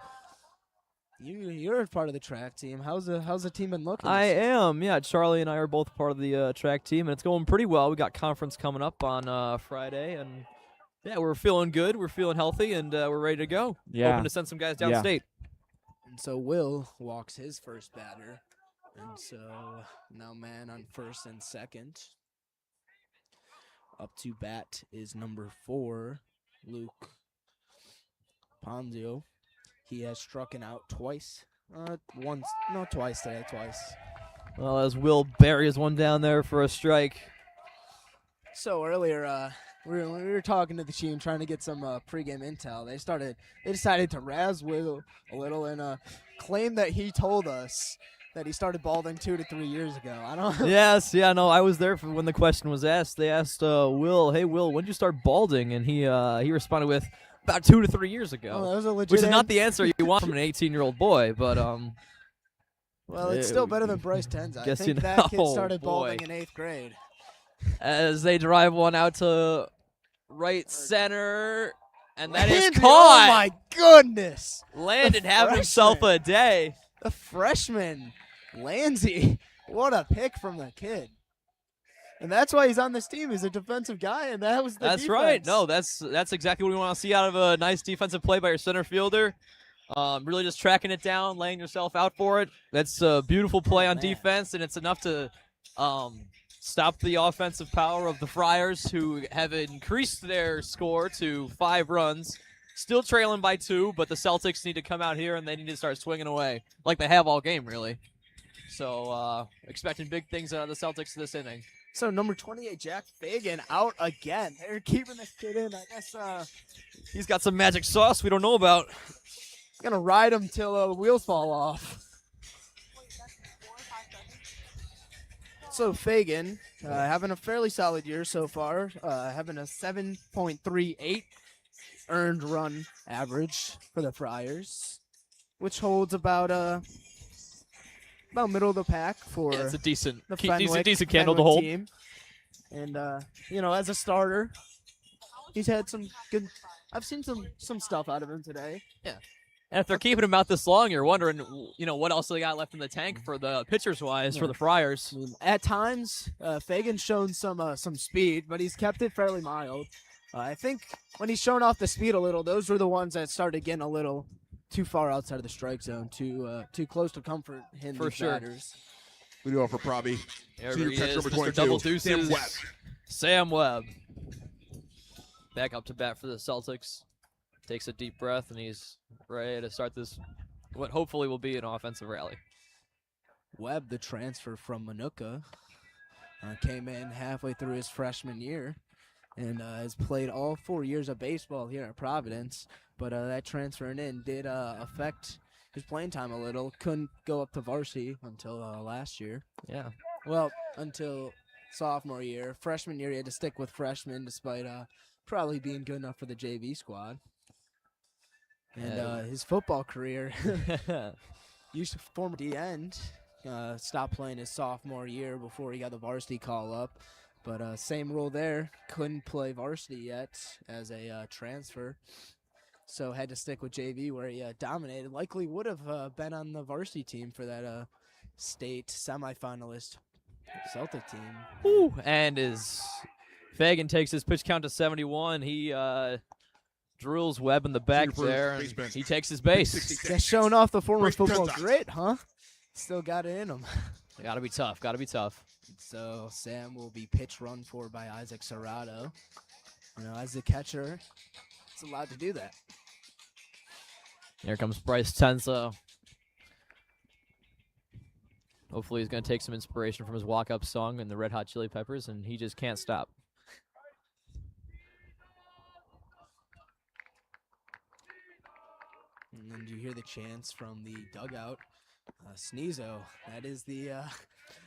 You're part of the track team. How's the team been looking? I am, yeah. Charlie and I are both part of the track team, and it's going pretty well. We got conference coming up on Friday, and yeah, we're feeling good. We're feeling healthy, and we're ready to go. Yeah. Hoping to send some guys downstate. And so Will walks his first batter. And so now man on first and second. Up to bat is number 4, Luke Ponzio. He has struck out twice. Twice today, twice. Well, as Will buries one down there for a strike. So earlier, we were talking to the team, trying to get some pregame intel. They decided to razz Will a little and claim that he told us that he started balding 2 to 3 years ago. I don't. Yes, yeah, no, I was there for when the question was asked. They asked Will, "Hey, Will, when did you start balding?" And he responded with, "About 2 to 3 years ago," Oh, that was a legit which is not the answer you want from an 18-year-old boy, but Well, it's still better than Bryce Tenza. I Guess think you that kid know, started boy. balding in 8th grade. As they drive one out to right center, and that is Landry, caught. Oh my goodness! Landon The having himself freshman. a day. The freshman, Lanzy. What a pick from the kid. And that's why he's on this team. He's a defensive guy, and that was the That's defense. right. No, that's exactly what we want to see out of a nice defensive play by your center fielder. Really just tracking it down, laying yourself out for it. That's a beautiful play on man. defense, and it's enough to stop the offensive power of the Friars, who have increased their score to 5 runs. Still trailing by 2, but the Celtics need to come out here and they need to start swinging away, like they have all game, really. So expecting big things out of the Celtics this inning. So number 28, Jack Fagan, out again. They're keeping this kid in. I guess He's got some magic sauce we don't know about. gonna ride him till the wheels fall off. So Fagan having a fairly solid year so far, having a 7.38 earned run average for the Friars, which holds about middle of the pack for Yeah, it's a decent, the decent candle to hold. team. And as a starter, he's had some good. I've seen some stuff out of him today. And if they're keeping him out this long, you're wondering, what else they got left in the tank for the pitchers-wise for the Friars. I mean, at times, Fagan's shown some speed, but he's kept it fairly mild. I think when he's shown off the speed a little, those were the ones that started getting a little too far outside of the strike zone, too close to comfort him. For sure. Batters. We do it for Probbie. There Senior he catcher is, number Mr. 22, Double Deuces. Sam Webb. Sam Webb. Back up to bat for the Celtics. Takes a deep breath, and he's ready to start this, what hopefully will be an offensive rally. Webb, the transfer from Manuka, came in halfway through his freshman year and has played all 4 years of baseball here at Providence. But that transferring in did affect his playing time a little. Couldn't go up to varsity until last year. Yeah. Well, until sophomore year. Freshman year, he had to stick with freshmen despite probably being good enough for the JV squad. And his football career used to form at the end. Stopped playing his sophomore year before he got the varsity call up. But same rule there. Couldn't play varsity yet as a transfer. So had to stick with JV where he dominated. Likely would have been on the varsity team for that state semifinalist Celtic team. Woo. And as Fagan takes his pitch count to 71, he drills Webb in the back Senior there, first and baseman. he takes his base. 66. Just showing off the former Bryce football Tenza. grit, huh? Still got it in him. Gotta be tough, gotta be tough. So Sam will be pitch run for by Isaac Serrato. As the catcher, it's allowed to do that. Here comes Bryce Tenza. Hopefully he's going to take some inspiration from his walk-up song and the Red Hot Chili Peppers, and he just can't stop. And then you hear the chants from the dugout. Sneezo. That is the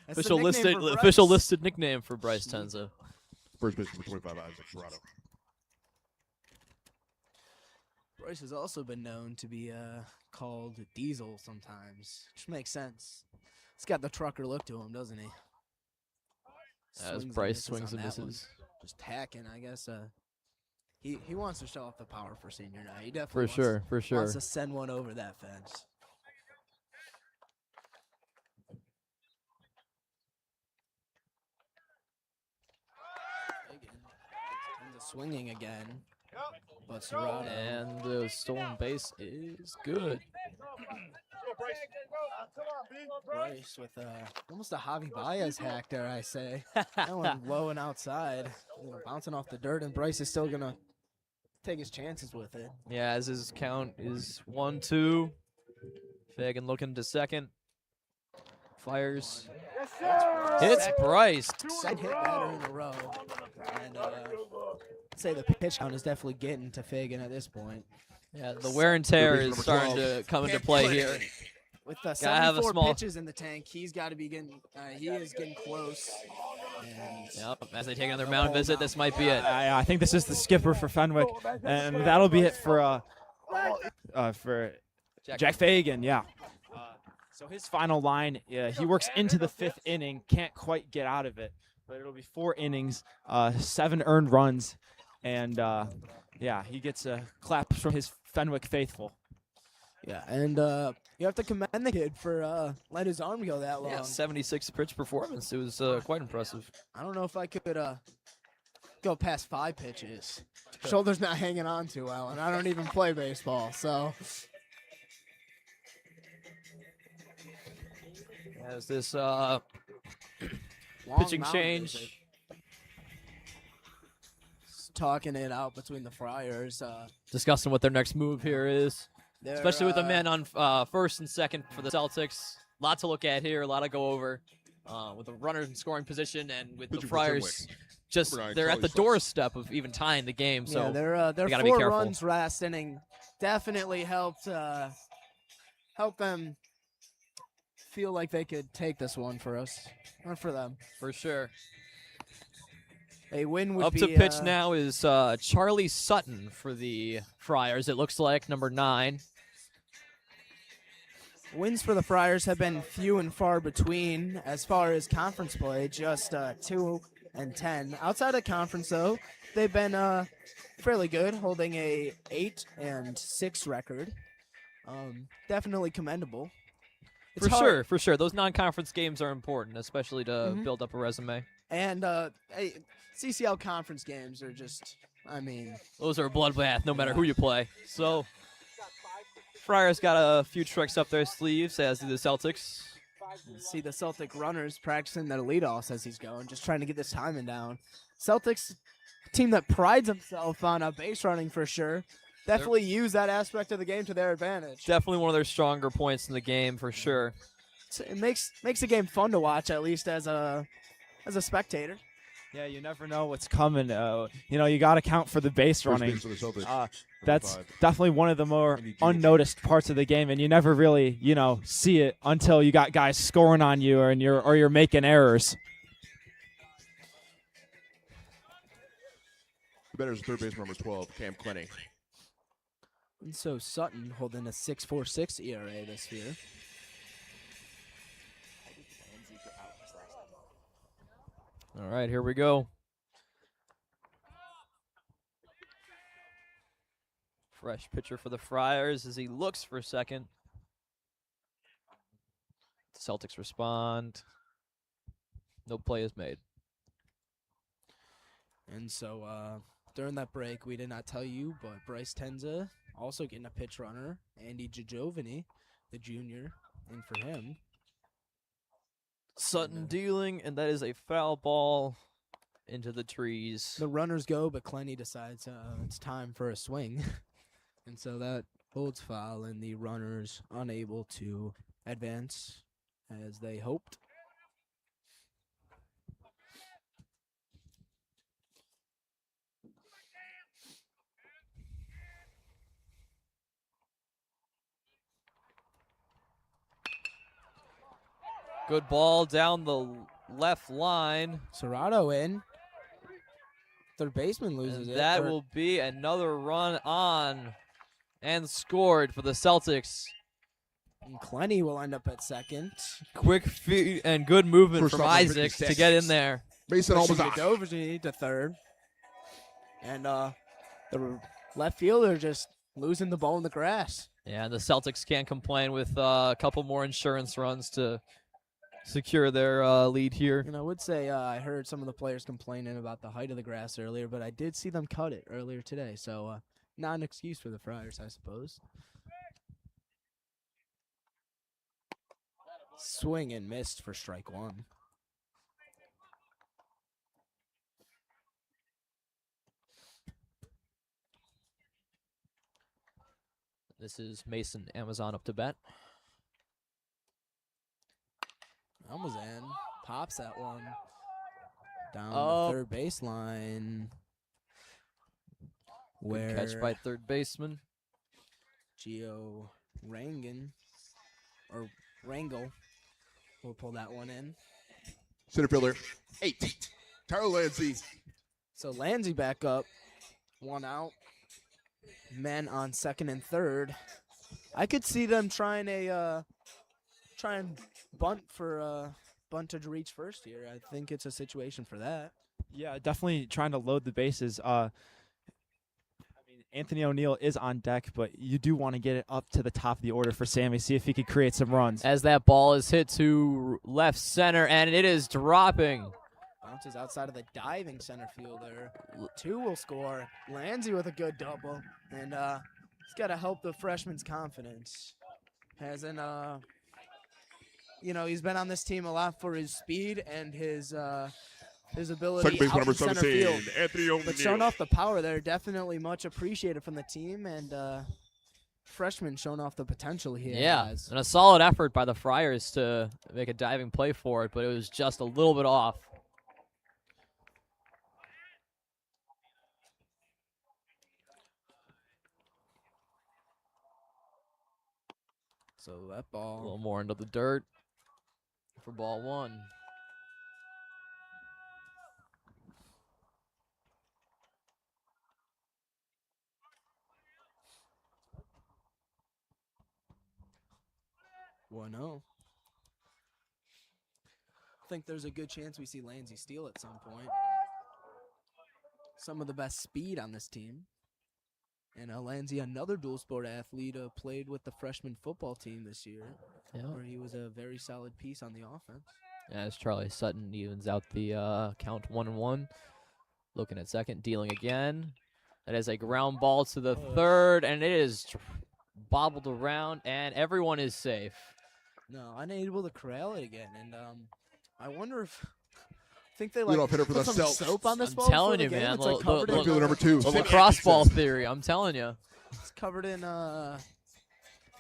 that's the nickname for official Bryce. listed nickname for Bryce Tenza. First baseman number 25, Isaac Serrato. Bryce has also been known to be called Diesel sometimes, which makes sense. He's got the trucker look to him, doesn't he? As and Bryce misses swings on and that one. misses. Just hacking, I guess. He wants to show off the power for senior night. He definitely For sure. wants to send one over that fence. Swinging again, but Serrato. And the stolen base is good. Bryce with almost a Javi Baez hack, dare I say. That one low and outside, bouncing off the dirt, and Bryce is still gonna take his chances with it. Yeah, as his count is 1-2. Fagan looking to second. Fires It's Bryce. Second hit batter in a row. And say the pitch count is definitely getting to Fagan at this point. Yeah, the wear and tear is starting to come into play here. With the have a 74 small- pitches in the tank, he's got to be getting. He is getting close. And Yep, as they take another mound visit, this might be it. I think this is the skipper for Fenwick, and that'll be it for Jack Fagan. Yeah. So his final line, he works into the 5th inning, can't quite get out of it, but it'll be 4 innings, 7 earned runs, and yeah, he gets a clap from his Fenwick faithful. yeah, and you have to commend the kid for letting his arm go that long. Yeah, 76 pitch performance. It was quite impressive. I don't know if I could go past 5 pitches. Shoulder's not hanging on too well, and I don't even play baseball, so. As this Long pitching mound change. visit. Talking it out between the Friars. Discussing what their next move here is. They're, Especially with the men on first and second for the Celtics. A lot to look at here, a lot to go over. With the runner in scoring position and with the Pitching for Friars, just Number 9, they're at the Charlie doorstep of even tying the game. So yeah, their gotta be 4 careful. runs last inning definitely helped them feel like they could take this one for us or for them. for sure. A win would Up be to pitch now is Charlie Sutton for the Friars. It looks like number 9. Wins for the Friars have been few and far between as far as conference play, just 2 and 10. Outside of conference, though, they've been fairly good, holding a 8 and 6 record. Definitely commendable. It's hard. For sure. Those non-conference games are important, especially to build up a resume. And CCL conference games are just, I mean, Those are a bloodbath, no matter who you play. So, Friars got a few tricks up their sleeves, as do the Celtics. see the Celtic runners practicing their leadoffs as he's going, just trying to get this timing down. Celtics, team that prides himself on base running for sure, definitely use that aspect of the game to their advantage. Definitely one of their stronger points in the game, for sure. It makes the game fun to watch, at least as a spectator. Yeah, you never know what's coming. You got to count for the base First running. base for the Celtics. That's 5. definitely one of the more unnoticed parts of the game, and you never really, see it until you got guys scoring on you, or you're making errors. The better's third baseman number 12, Cam Clenny. And so Sutton holding a 6.46 ERA this year. All right, here we go. Fresh pitcher for the Friars as he looks for second. The Celtics respond. No play is made. And so during that break, we did not tell you, but Bryce Tenza also getting a pitch runner. Andy Giovani, the junior, in for him. Sutton dealing, and that is a foul ball into the trees. The runners go, but Clenny decides it's time for a swing. And so that holds foul, and the runners unable to advance as they hoped. Good ball down the left line. Serrato in. Third baseman loses And it. that will be another run on and scored for the Celtics. And Clenny will end up at second. Quick feet and good movement First from off, number Isaac to 56. get in there. Mason Pushing Almazan. Giovani to third. And the left fielder just losing the ball in the grass. Yeah, the Celtics can't complain with a couple more insurance runs to secure their lead here. And I would say I heard some of the players complaining about the height of the grass earlier, but I did see them cut it earlier today. So not an excuse for the Friars, I suppose. Swing and missed for strike one. This is Mason Amazon up to bat. Almazan pops that one down Oh. the third baseline. Good Where catch by third baseman. Gio Rangel will pull that one in. Center fielder, 8. Tyler Landsey. So Landsey back up. 1 out. Men on second and third. I could see them try and bunt to reach first here. I think it's a situation for that. Yeah, definitely trying to load the bases. I mean, Anthony O'Neill is on deck, but you do want to get it up to the top of the order for Sammy, see if he could create some runs. As that ball is hit to left center, and it is dropping. Bounces outside of the diving center fielder. 2 will score. Landsey with a good double. And he's got to help the freshman's confidence. Hasn't, he's been on this team a lot for his speed and his ability Second baseman out number in center 17, field. Anthony O'Neill. But showing off the power there, definitely much appreciated from the team. And freshman showing off the potential he has. And a solid effort by the Friars to make a diving play for it, but it was just a little bit off. So that A ball. little more into the dirt for ball 1. Well, no. I think there's a good chance we see Landsey steal at some point. Some of the best speed on this team. And Landsey, another dual sport athlete, played with the freshman football team this year, where he was a very solid piece on the offense. As Charlie Sutton evens out the count 1-1. Looking at second, dealing again. That is a ground ball to the third, and it is bobbled around, and everyone is safe. No, unable to corral it again. And I wonder if I think they Leadoff hitter for put the some Celtics. soap on this I'm ball. telling before the you, game. man. It's like covered in, Fielder number 2, The Sammy lacrosse ball Atkinson. theory, I'm telling you. It's covered in I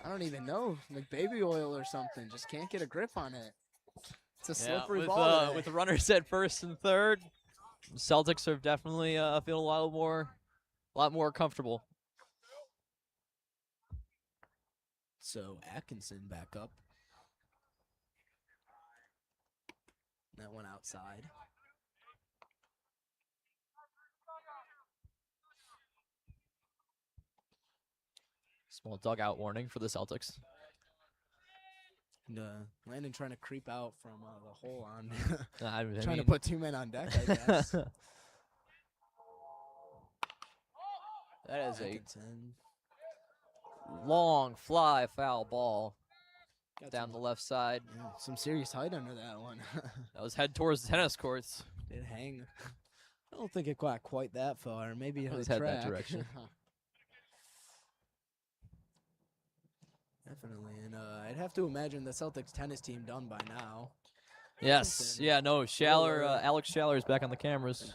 don't even know, like baby oil or something. Just can't get a grip on it. It's a slippery with, ball. with the runners at first and third, Celtics are definitely feeling a lot more comfortable. So Atkinson back up. That one outside. Small dugout warning for the Celtics. And Landon trying to creep out from the hole on. I trying to mean- put 2 men on deck, I guess. That is a Atkinson. long fly foul ball Got down some- the left side. Yeah, some serious height under that one. That was head towards the tennis courts. Did hang. I don't think it got quite that far. Maybe It on was the head that track. direction. Definitely, and I'd have to imagine the Celtics tennis team done by now. Yes. Atkinson. Yeah, no, Alex Schaller is back on the cameras.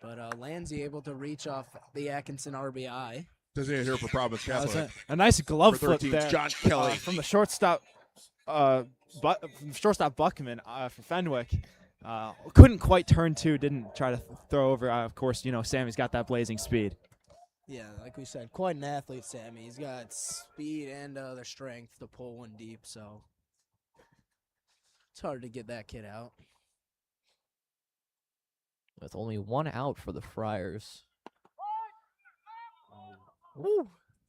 But Landsey able to reach off the Atkinson RBI. Designated here for Providence That was Catholic. a nice glove For flip 13, there John Kelly. from the shortstop, shortstop Buckman for Fenwick. Couldn't quite turn to, didn't try to throw over. Of course, Sammy's got that blazing speed. Yeah, like we said, quite an athlete, Sammy. He's got speed and the strength to pull one deep, so it's hard to get that kid out. With only 1 out for the Friars. Woo!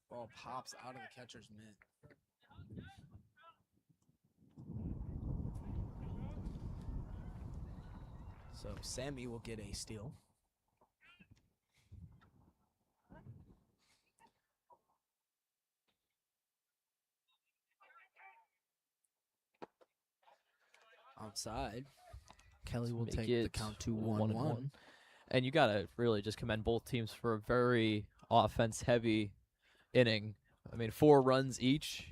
Ball pops out of the catcher's mitt. So Sammy will get a steal. Outside. Kelly will Make take the it count to 1-1. 1-1. And you got to really just commend both teams for a very offense-heavy inning. I mean, 4 runs each.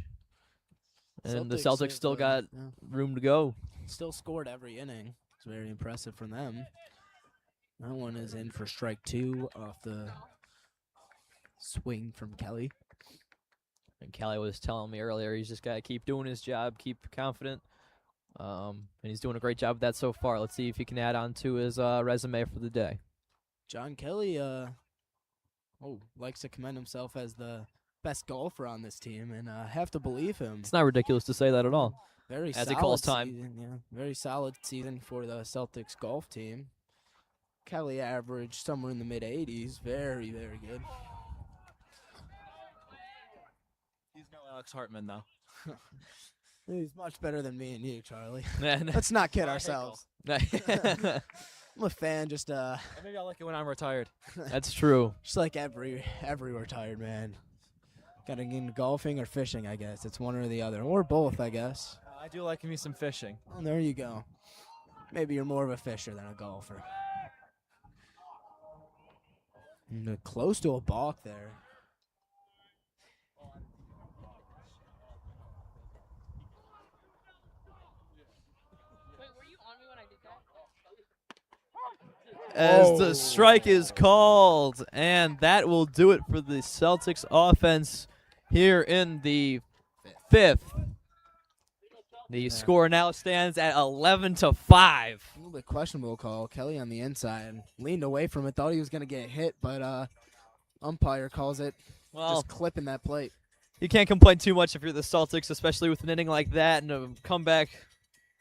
And the Celtics have, still got yeah, room to go. still scored every inning. It's very impressive from them. That one is in for strike 2 off the swing from Kelly. And Kelly was telling me earlier he's just got to keep doing his job, keep confident. And he's doing a great job of that so far. Let's see if he can add on to his resume for the day. John Kelly likes to commend himself as the best golfer on this team, and I have to believe him. It's not ridiculous to say that at all. Very As he solid calls time. season, yeah. Very solid season for the Celtics golf team. Kelly averaged somewhere in the mid-80s. Very, very good. He's no Alex Hartman, though. He's much better than me and you, Charlie. Let's Let's not kid ourselves. I'm a fan, just Maybe I'll like it when I'm retired. That's true. just like every retired man. Gotta get into golfing or fishing, I guess. It's one or the other. Or both, I guess. I do like me some fishing. Well, there you go. Maybe you're more of a fisher than a golfer. Close to a balk there. As the strike is called, and that will do it for the Celtics offense here in the fifth. The score now stands at 11-5. A little bit questionable call. Kelly on the inside leaned away from it, thought he was going to get hit, but umpire calls it Well, just clipping that plate. you can't complain too much if you're the Celtics, especially with an inning like that and a comeback.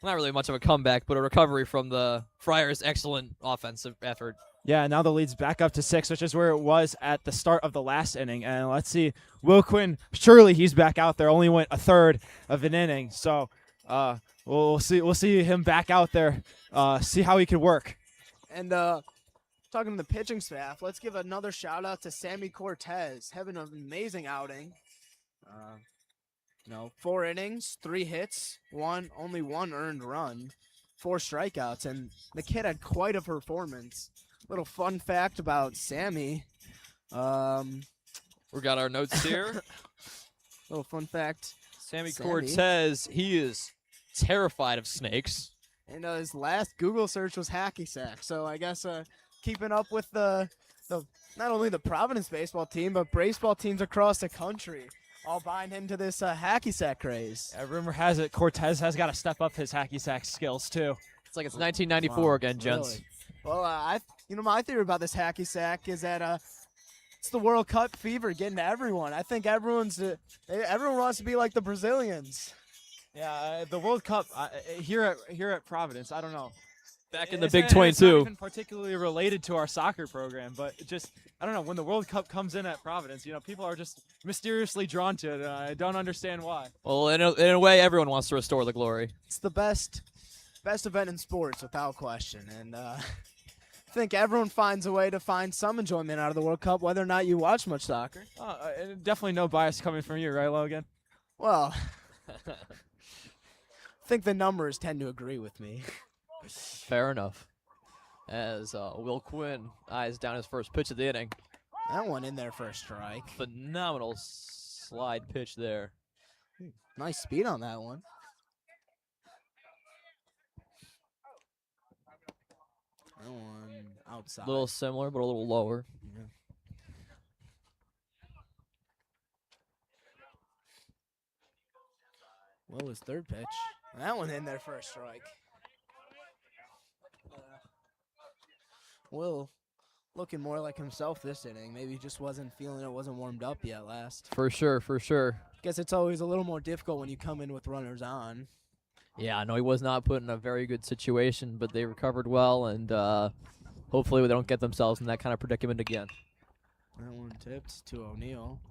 Not really much of a comeback, but a recovery from the Friars' excellent offensive effort. Yeah, now the lead's back up to 6, which is where it was at the start of the last inning. And let's see, Will Quinn, surely he's back out there. Only went a third of an inning, so we'll see him back out there. See how he could work. And talking to the pitching staff, let's give another shout out to Sammy Cortez, having an amazing outing. 4 innings, 3 hits, only one earned run, 4 strikeouts, and the kid had quite a performance. Little fun fact about Sammy. We got our notes here. Little fun fact. Sammy Cortez, he is terrified of snakes. And his last Google search was hacky sack. So I guess keeping up with the not only the Providence baseball team, but baseball teams across the country all bind him to this hacky sack craze. Rumor has it Cortez has got to step up his hacky sack skills too. It's like it's 1994 again, gents. Really? Well, my theory about this hacky sack is that it's the World Cup fever getting to everyone. I think everyone wants to be like the Brazilians. Yeah, the World Cup here at Providence. I don't know. Back in the It's Big not 22. even particularly related to our soccer program, but just I don't know. When the World Cup comes in at Providence, people are just mysteriously drawn to it. I don't understand why. Well, in a way, everyone wants to restore the glory. It's the best event in sports without question, and I think everyone finds a way to find some enjoyment out of the World Cup, whether or not you watch much soccer. Definitely no bias coming from you, right, Logan? Well, I think the numbers tend to agree with me. Fair enough. As Will Quinn eyes down his first pitch of the inning. That one in there for a strike. Phenomenal slide pitch there. Nice speed on that one. That one outside. A little similar, but a little lower. Yeah. Well, his third pitch. That one in there for a strike. Will looking more like himself this inning. Maybe he just wasn't feeling it, wasn't warmed up yet last. For sure, for sure. Guess it's always a little more difficult when you come in with runners on. Yeah, no, he was not put in a very good situation, but they recovered well, and hopefully they don't get themselves in that kind of predicament again. That one tipped to O'Neal,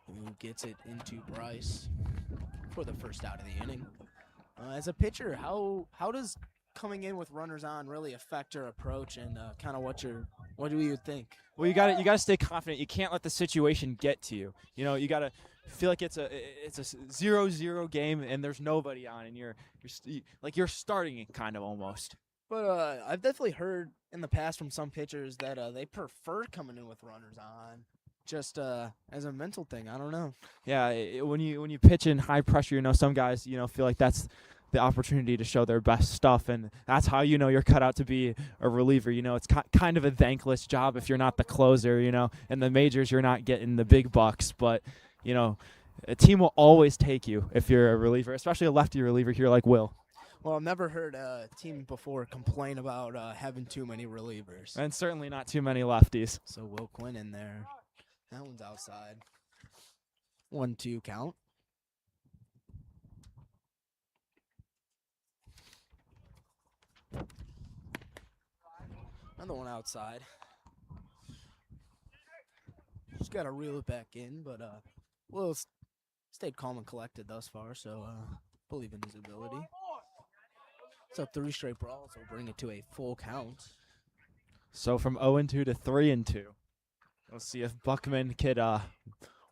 who gets it into Bryce for the first out of the inning. As a pitcher, how does coming in with runners on really affect your approach and kind of what do you think? Well, you got to stay confident. You can't let the situation get to you. You got to feel like it's a 0-0 game and there's nobody on, and you're starting it kind of almost. But I've definitely heard in the past from some pitchers that they prefer coming in with runners on, just as a mental thing. I don't know. Yeah, when you pitch in high pressure, some guys feel like that's the opportunity to show their best stuff, and that's how you're cut out to be a reliever. It's kind of a thankless job if you're not the closer. In the majors you're not getting the big bucks, but a team will always take you if you're a reliever, especially a lefty reliever here like Will. Well, I've never heard a team before complain about having too many relievers. And certainly not too many lefties. So Will Quinn in there. That one's outside. 1-2 count. Another one outside. Just got to reel it back in, but Will stayed calm and collected thus far, so believe in his ability. So 3 straight balls will bring it to a full count. So from 0-2 to 3-2. We'll see if Buckman could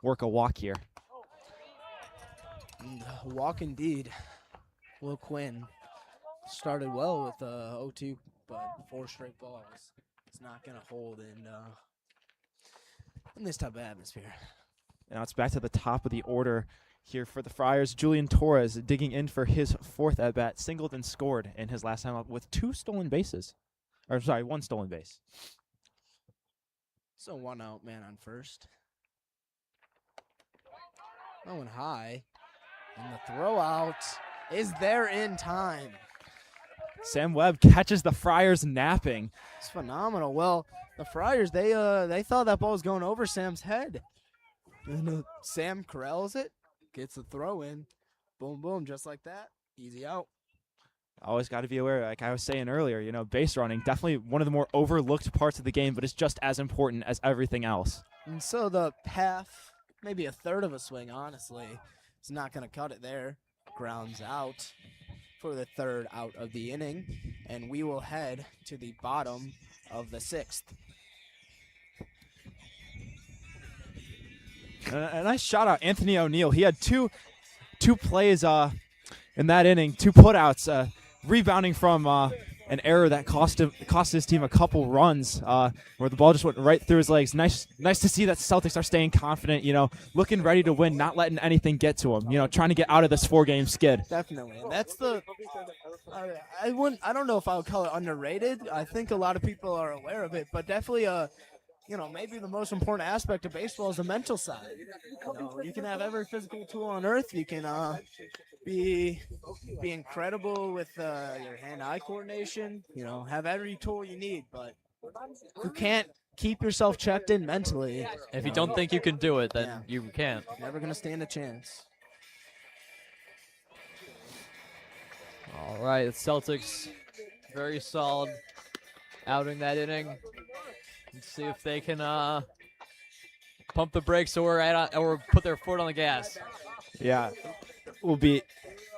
work a walk here. And, walk indeed. Will Quinn started well with 0-2, but 4 straight balls. It's not going to hold in this type of atmosphere. Now it's back to the top of the order here for the Friars. Julian Torres digging in for his 4th at-bat. Singled and scored in his last time up with 2 stolen bases. Or, sorry, 1 stolen base. So 1 out, man on first. Going high. And the throw out is there in time. Sam Webb catches the Friars napping. It's phenomenal. Well, the Friars, they thought that ball was going over Sam's head. And Sam corrals it, gets the throw in. Boom, boom, just like that. Easy out. Always got to be aware, like I was saying earlier, you know, base running, definitely one of the more overlooked parts of the game, but it's just as important as everything else. And so the half, maybe a third of a swing, honestly, is not going to cut it there. Grounds out for the 3rd out of the inning, and we will head to the bottom of the 6th. A nice shout out, Anthony O'Neill. He had two plays in that inning, 2 putouts, rebounding from an error that cost his team a couple runs, where the ball just went right through his legs. Nice to see that Celtics are staying confident, you know, looking ready to win, not letting anything get to them, you know, trying to get out of this 4-game skid. Definitely, and that's the. I don't know if I would call it underrated. I think a lot of people are aware of it, but definitely maybe the most important aspect of baseball is the mental side. You can have every physical tool on earth. You can be incredible with your hand-eye coordination. You know, have every tool you need, but you can't keep yourself checked in mentally. If you don't think you can do it, then you can't. Never gonna stand a chance. All right, the Celtics, very solid outing that inning. Let's see if they can pump the brakes or put their foot on the gas. Yeah, it'll be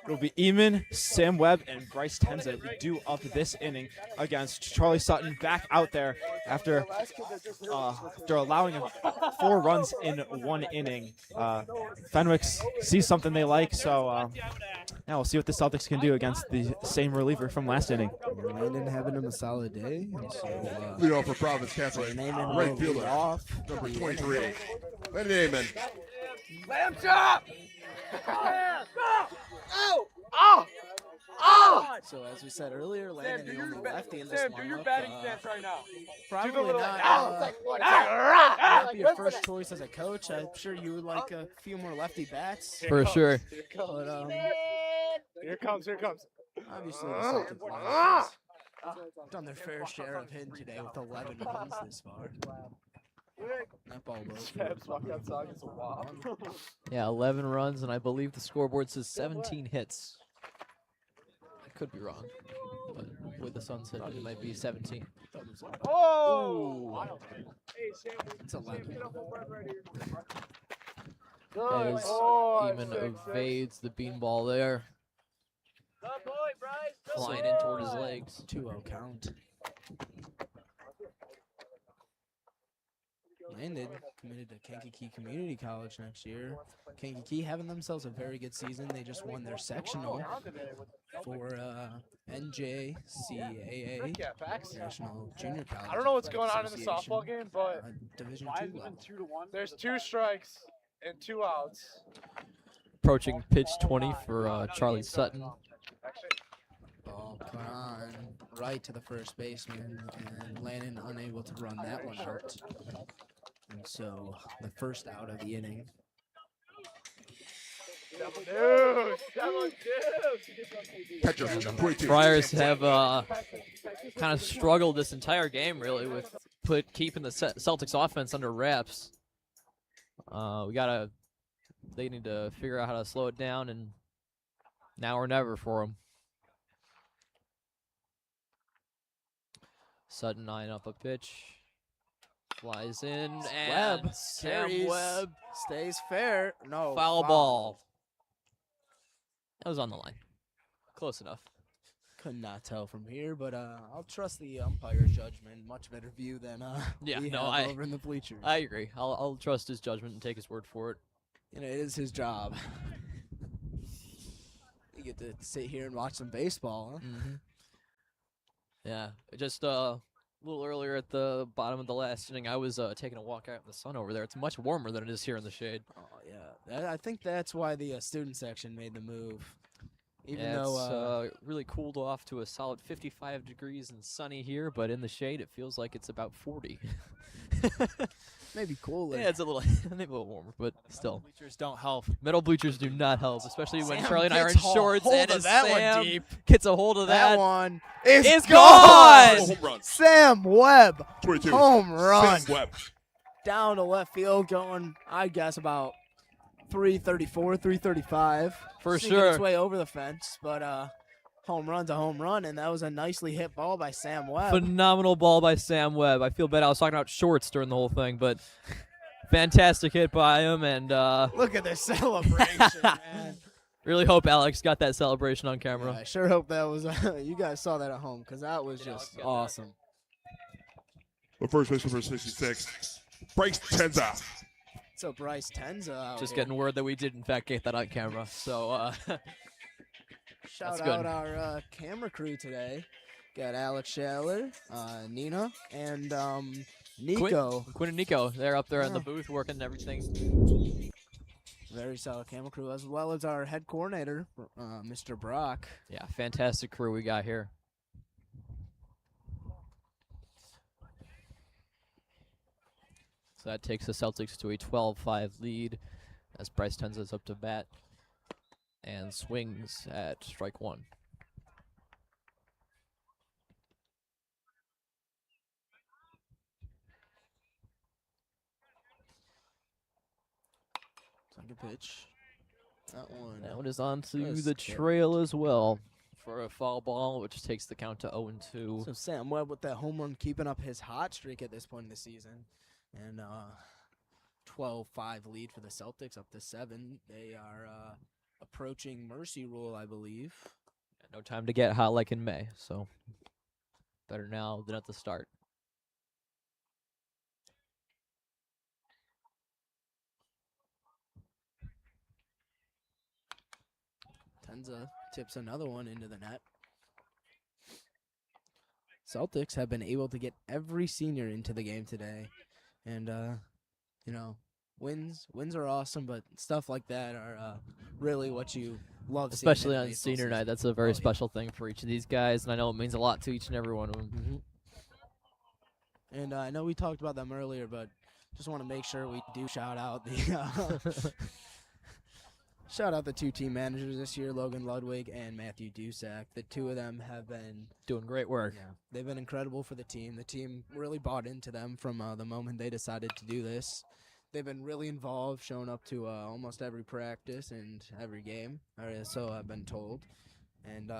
Eamon, Sam Webb, and Bryce Tenza due up this inning against Charlie Sutton, back out there after allowing him 4 runs in 1 inning. Fenwick sees something they like, so now we'll see what the Celtics can do against the same reliever from last inning. Landon having him a solid day. So, Lead off for Providence, Catholic. Naaman Right will fielder, lead off. number 23. Landon Naaman. Let him chop! Oh! Oh! Oh! So as we said earlier, Landon Sam, the only lefty in this Sam, do your lineup, batting stance right now. Probably Do the little not. Might be your first choice as a coach. I'm sure you would like a few more lefty bats. For sure. But Here comes. obviously the Celtics lineup has done their fair share of hitting today with 11 runs this far. That ball low. Yeah, 11 runs, and I believe the scoreboard says 17 hits. I could be wrong, but with the sunset, it might be 17. Oh! It's 11. As Eamon evades the beanball there, flying in toward his legs. 2-0 count. Landon committed to Kankakee Community College next year. Kankakee having themselves a very good season. They just won their sectional for NJCAA, National Junior College. I don't know what's going on in the softball game, but Division II level. there's 2 strikes and 2 outs. Approaching pitch 20 for Charlie Sutton. Ball put on right to the first baseman, and Landon unable to run that one out. And so the first out of the inning. Catcher, 22. Friars have kind of struggled this entire game, really, with keeping the Celtics offense under wraps. They need to figure out how to slow it down, and now or never for them. Sudden 9 up a pitch. Flies in, and Webb Sam carries, Webb. stays fair. No. Foul ball. That was on the line. Close enough. Could not tell from here, but I'll trust the umpire's judgment. Much better view than we have over in the bleachers. I agree. I'll trust his judgment and take his word for it. You know, it is his job. You get to sit here and watch some baseball, huh? Mm-hmm. Yeah, just a little earlier at the bottom of the last inning, I was taking a walk out in the sun over there. It's much warmer than it is here in the shade. Oh, yeah. I think that's why the student section made the move. Even Yeah, though it's really cooled off to a solid 55 degrees and sunny here, but in the shade it feels like it's about 40. maybe cooler. Yeah, it's maybe a little warmer, but still. Bleachers don't help. Middle bleachers do not help, especially when Sam Charlie and I are in gets a shorts hold and of as that one Sam deep. gets a hold of That that. one is It's gone. gone! Home run. Sam Webb, 22. home run. Sam Webb. Down to left field, going, I guess, about 334, 335. For Sneaking sure. its way over the fence, but home run's a home run, and that was a nicely hit ball by Sam Webb. Phenomenal ball by Sam Webb. I feel bad I was talking about shorts during the whole thing, but fantastic hit by him, and Look at this celebration, man. really hope Alex got that celebration on camera. I sure hope that was you guys saw that at home, because that was just awesome. The first baseman for 66. Bryce Tenza. So Bryce Tenza out Just here. getting word that we did in fact get that on camera. So Shout That's out good. our camera crew today. Got Alex Shaler, Nina, and Nico. Quinn and Nico, they're up there in the Yeah. booth working and everything. Very solid camera crew, as well as our head coordinator, Mr. Brock. Yeah, fantastic crew we got here. So that takes the Celtics to a 12-5 lead as Bryce Tenza's up to bat and swings at strike one. Second pitch. That one is on to Just the kidding. trail as well for a foul ball, which takes the count to 0-2. So Sam Webb with that home run, keeping up his hot streak at this point in the season. And 12-5 lead for the Celtics, up to 7. They are approaching mercy rule, I believe. No time to get hot like in May, so better now than at the start. Tenza tips another one into the net. Celtics have been able to get every senior into the game today. And, you know, wins are awesome, but stuff like that are really what you love seeing Especially in on baseball senior season. night, that's a very Oh, yeah. special thing for each of these guys, and I know it means a lot to each and every one of them. Mm-hmm. And I know we talked about them earlier, but just want to make sure we do shout out the shout out the two team managers this year, Logan Ludwig and Matthew Dusak. The two of them have been Doing great work. they've been incredible for the team. The team really bought into them from the moment they decided to do this. They've been really involved, showing up to almost every practice and every game, or so I've been told. And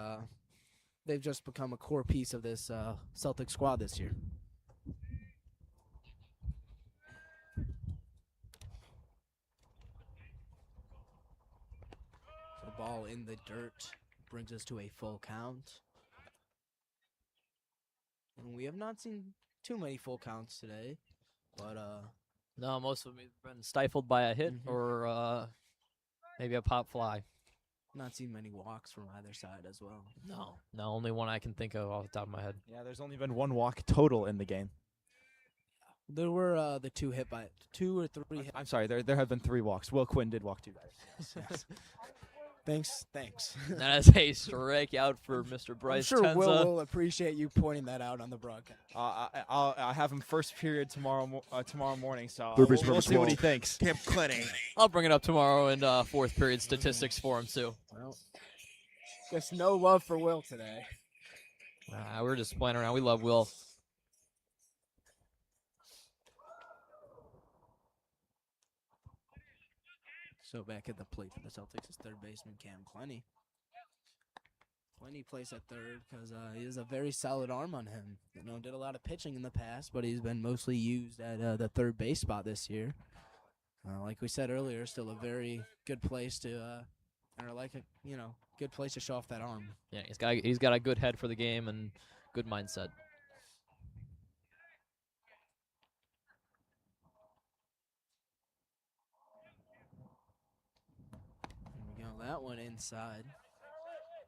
they've just become a core piece of this Celtic squad this year. The ball in the dirt brings us to a full count. And we have not seen too many full counts today, but No, most of them have been stifled by a hit Mhm. or maybe a pop fly. not seen many walks from either side as well. No, only one I can think of off the top of my head. Yeah, there's only been one walk total in the game. There were the two or three hit. I'm sorry, there have been 3 walks. Will Quinn did walk 2 guys. Yes, yes. Thanks. That is a strikeout for Mr. I'm Bryce sure Tenza. Will appreciate you pointing that out on the broadcast. I'll have him first period tomorrow morning, so Third base we'll number see what he 12. thinks. Camp Clenny. I'll bring it up tomorrow in fourth period statistics for him too. Well, guess no love for Will today. We're just playing around. We love Will. So back at the plate for the Celtics is third baseman Cam Clenny. Clenny plays at third because he has a very solid arm on him. Did a lot of pitching in the past, but he's been mostly used at the third base spot this year. Like we said earlier, still a very good place to, good place to show off that arm. Yeah, he's got a good head for the game and good mindset. There we go, that one inside.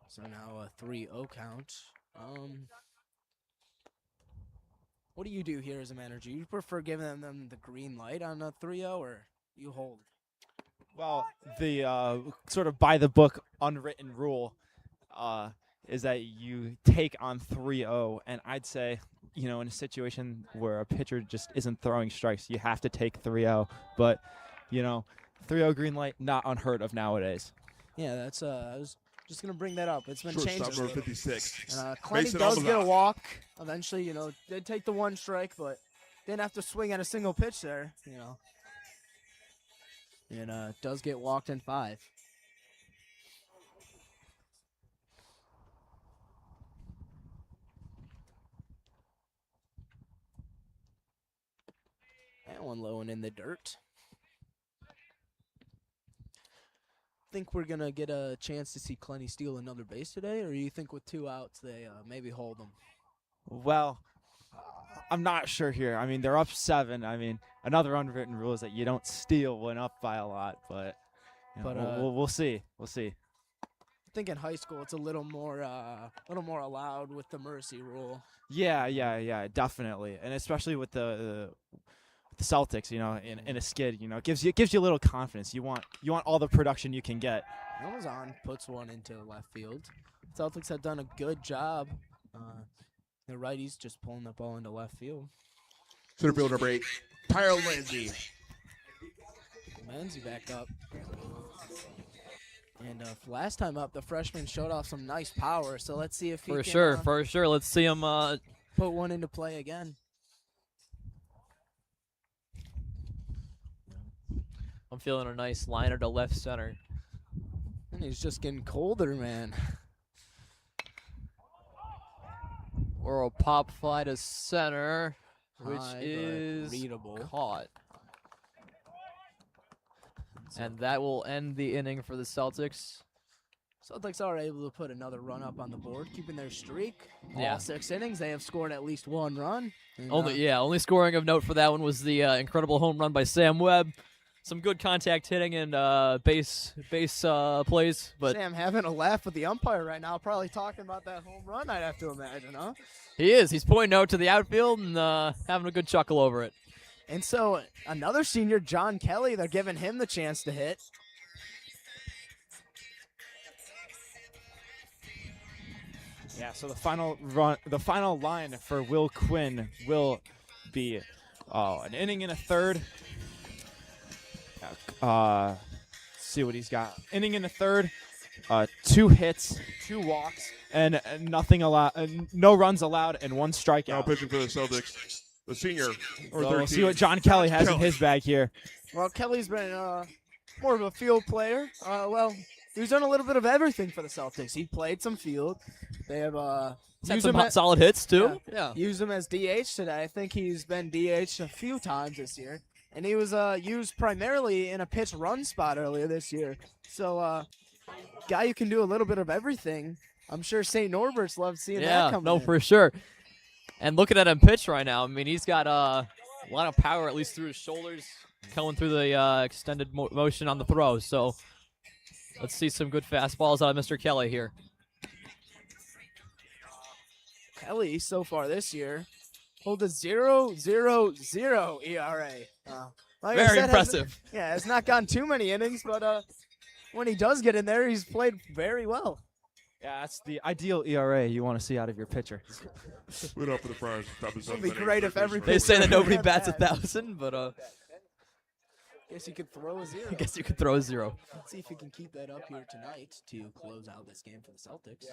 So now a 3-0 count. What do you do here as a manager? You prefer giving them the green light on a 3-0, or you hold? Well, the sort of by the book unwritten rule is that you take on 3-0, and I'd say, in a situation where a pitcher just isn't throwing strikes, you have to take 3-0. But 3-0 green light, not unheard of nowadays. Yeah, that's I was just gonna bring that up. It's been Shortstop changed. number 56. Clenny Mason does get a Alvarado. walk eventually. Did take the one strike, but didn't have to swing at a single pitch there. And does get walked in 5. That one low and in the dirt. Think we're gonna get a chance to see Clenny steal another base today, or you think with 2 outs they maybe hold him? Well, I'm not sure here. I mean, they're up 7. I mean, another unwritten rule is that you don't steal when up by a lot, but we'll see. We'll see. I think in high school it's a little more allowed with the mercy rule. Yeah, definitely, and especially with the Celtics, in a skid, it gives you a little confidence. You want all the production you can get. Amazon puts one into left field. Celtics have done a good job. The righties just pulling the ball into left field. Center field number 8. Tyler Lindsay. Lindsay back up. And last time up, the freshman showed off some nice power. So let's see if he For can sure. Let's see him. put one into play again. I'm feeling a nice liner to left center. And he's just getting colder, man. Or a pop fly to center, which High, but is readable. caught. And that will end the inning for the Celtics. Celtics are able to put another run up on the board, keeping their streak. Yeah. All 6 innings, they have scored at least 1 run. And, Only scoring of note for that one was the incredible home run by Sam Webb. Some good contact hitting and base plays, but Sam having a laugh with the umpire right now, probably talking about that home run, I'd have to imagine, huh? he is. He's pointing out to the outfield and having a good chuckle over it. And so another senior, John Kelly, they're giving him the chance to hit. Yeah, so the final line for Will Quinn will be an inning and a third. See what he's got. Inning and a third, 2 hits, 2 walks, and nothing allowed, no runs allowed, and 1 Now strikeout. pitching for the Celtics. The senior. Or So we'll 13. see what John Kelly has in his bag here. Well, Kelly's been more of a field player. He's done a little bit of everything for the Celtics. He played some field. They have Had used some him solid hits too. Yeah. used him as DH today. I think he's been DH a few times this year. And he was used primarily in a pitch run spot earlier this year. So, guy who can do a little bit of everything. I'm sure St. Norbert's loved seeing that come in. For sure. And looking at him pitch right now, I mean, he's got a lot of power, at least through his shoulders, coming through the extended motion on the throw. So let's see some good fastballs out of Mr. Kelly here. Kelly, so far this year, hold a 0.000 ERA. Like I Very said, impressive. It's not gone too many innings, but when he does get in there, he's played very well. Yeah, that's the ideal ERA you want to see out of your pitcher. Lead off for the Friars. Top of the It'd be seventh great inning. if every They say that nobody bats 1,000, but Guess you could throw a zero. I guess you could throw a 0. Let's see if we can keep that up here tonight to close out this game for the Celtics.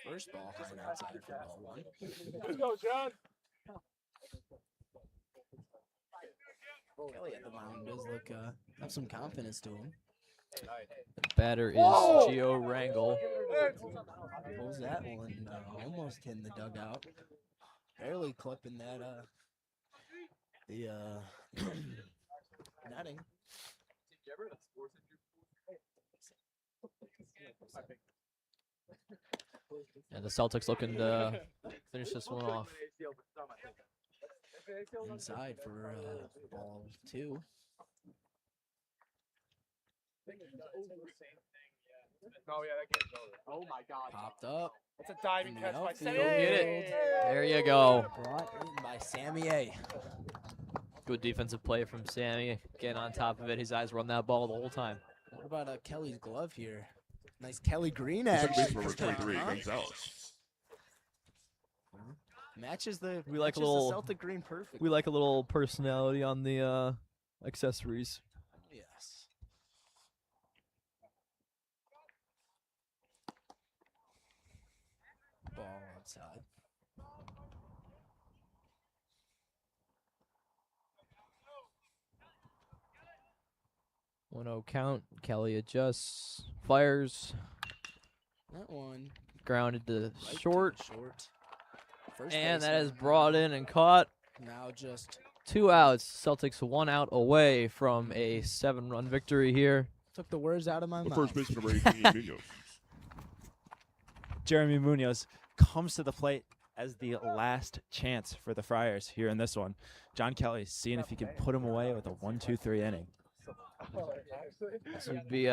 First ball coming outside for ball 1. Let's go, John. Kelly at the mound does look have some confidence to him. The batter is Gio Rangel. Pulls that one, almost hitting the dugout. Barely clipping that the netting. And the Celtics looking to finish this one off. Inside for ball 2. Oh, yeah, that game's over. Oh, my God. Popped up. It's a diving In catch the by outfield. Sammy. Go get it. There you go. Brought in by Sammy A. Good defensive play from Sammy. Getting on top of it. His eyes were on that ball the whole time. What about Kelly's glove here? Nice Kelly Green Second action. baseman number 23, Gonzalez. Matches the We like a matches the little- Celtic green perfect. We like a little personality on the accessories. Yes. Ball outside. One-zero count. Kelly adjusts. Fires. That one Grounded to right to short. short. First And that is baseman brought in and caught. now just 2 outs. Celtics 1 out away from a 7-run victory here. took the words out of my The mouth. first baseman number 18, Munoz. Jeremy Munoz comes to the plate as the last chance for the Friars here in this one. John Kelly seeing if he can put him away with a 1-2-3 inning. This would be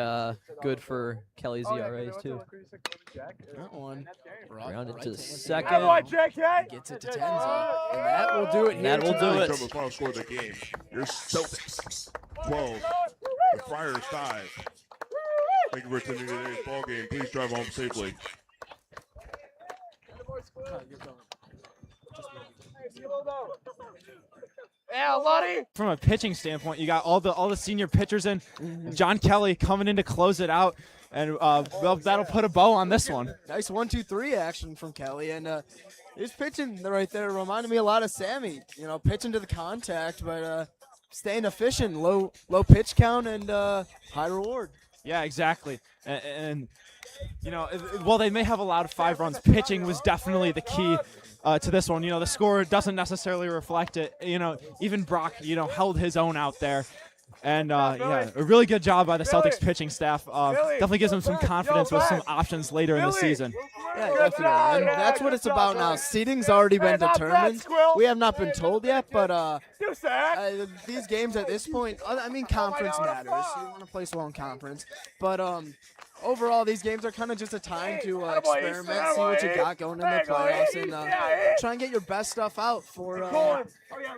good for Kelly's ERAs too. That one brought Grounded right to Anthony. second. Come on, JK. Gets it to Tenzo. And that will do it here That will do tonight. it. The final score of the game. Your Celtics 12, the Friars 5. Thank you for attending today's ball game. Please drive home safely. Yeah, Lottie. From a pitching standpoint, you got all the senior pitchers in. John Kelly coming in to close it out, and that'll put a bow on this one. Nice 1-2-3 action from Kelly, and his pitching right there reminded me a lot of Sammy. You know, pitching to the contact, but staying efficient, low pitch count, and high reward. Yeah, exactly. And you know, while they may have allowed 5 runs, pitching was definitely the key to this one. You know, the score doesn't necessarily reflect it. You know, even Brock, held his own out there. And, yeah, a really good job by the Celtics pitching staff. Definitely gives them some confidence with some options later in the season. Yeah, definitely. And that's what it's about now. Seeding's already been determined. We have not been told yet, but these games at this point, I mean, conference matters. You want to place well in conference. But overall, these games are kind of just a time to experiment, see what you got going in the playoffs, and try and get your best stuff out for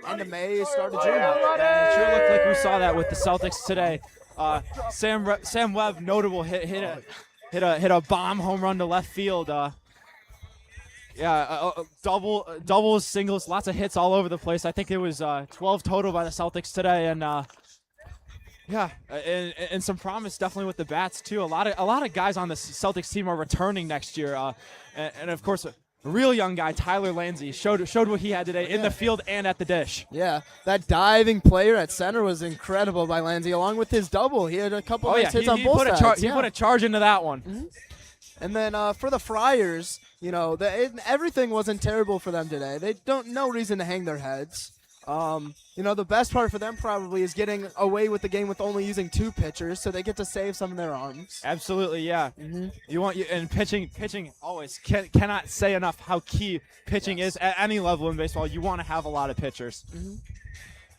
end of May, start of June. It sure looked like we saw that with the Celtics today. Sam Webb, notable hit a bomb home run to left field. Doubles, singles, lots of hits all over the place. I think it was 12 total by the Celtics today, and and some promise definitely with the bats too. A lot of guys on the Celtics team are returning next year, and of course a real young guy, Tyler Landsey, showed what he had today in the field and at the dish. Yeah, that diving player at center was incredible by Landsey, along with his double. He had a couple nice hits on both sides. He put a charge into that one. Mm-hmm. And then for the Friars, everything wasn't terrible for them today. They no reason to hang their heads. The best part for them probably is getting away with the game with only using 2 pitchers, so they get to save some of their arms. Absolutely, yeah. Mm-hmm. And pitching always cannot say enough how key pitching is at any level in baseball. You want to have a lot of pitchers. Mm-hmm.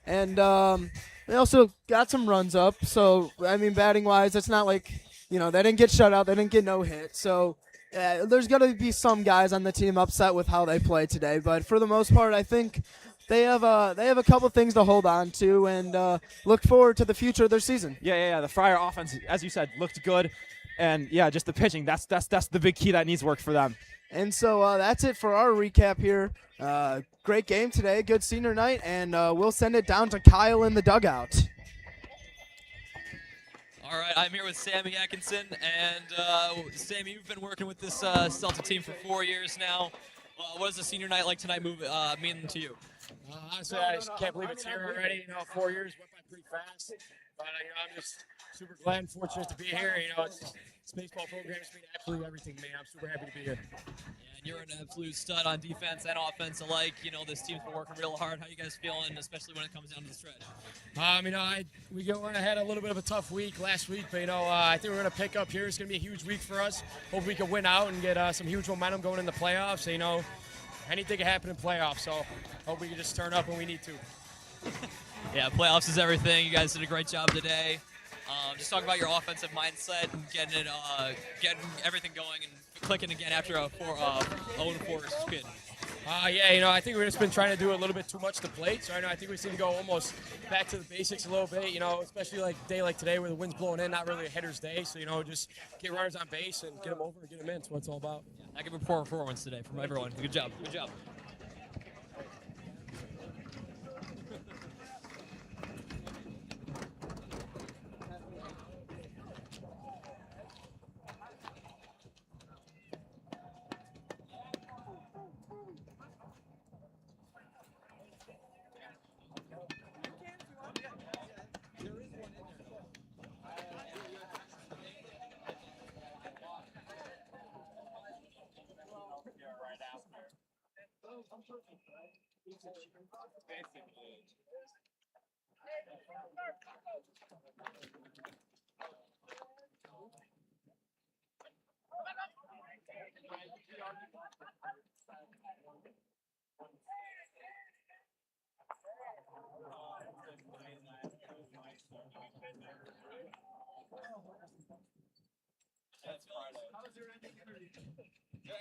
And they also got some runs up. So I mean, batting wise, it's not like they didn't get shut out, they didn't get no hit. So there's going to be some guys on the team upset with how they played today, but for the most part, I think they have a couple things to hold on to and look forward to the future of their season. Yeah. The Friar offense, as you said, looked good, and yeah, just the pitching. That's the big key that needs work for them. And so that's it for our recap here. Great game today, good senior night, and we'll send it down to Kyle in the dugout. All right, I'm here with Sammy Atkinson, and Sammy, you've been working with this Celtic team for 4 years now. What does a senior night like tonight mean to you? Honestly, I just can't believe it's here already. 4 years went by pretty fast. But I'm just super glad and fortunate to be here. It's baseball program. It's been absolutely everything to me. I'm super happy to be here. And you're an absolute stud on defense and offense alike. This team's been working real hard. How you guys feeling, especially when it comes down to the stretch? We had a little bit of a tough week last week, but I think we're going to pick up here. It's going to be a huge week for us. Hope we can win out and get some huge momentum going in the playoffs. Anything can happen in playoffs, so hope we can just turn up when we need to. Yeah, playoffs is everything. You guys did a great job today. Just talk about your offensive mindset and getting everything going and clicking again after a 0-4 skid. I think we've just been trying to do a little bit too much to plate. So I think we seem to go almost back to the basics a little bit. Especially like a day like today where the wind's blowing in, not really a hitter's day. So just get runners on base and get them over and get them in. That's what it's all about. Yeah, I give a poor performance today from everyone. Good job. Good job.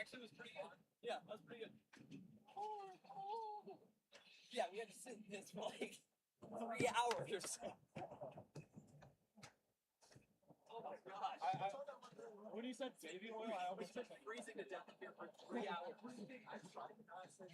Actually, was pretty good. Yeah, that was pretty good. Yeah, we had to sit in this for like 3 hours. Oh my gosh. When you said baby oil, I almost took freezing to death here for 3 hours. I tried to not say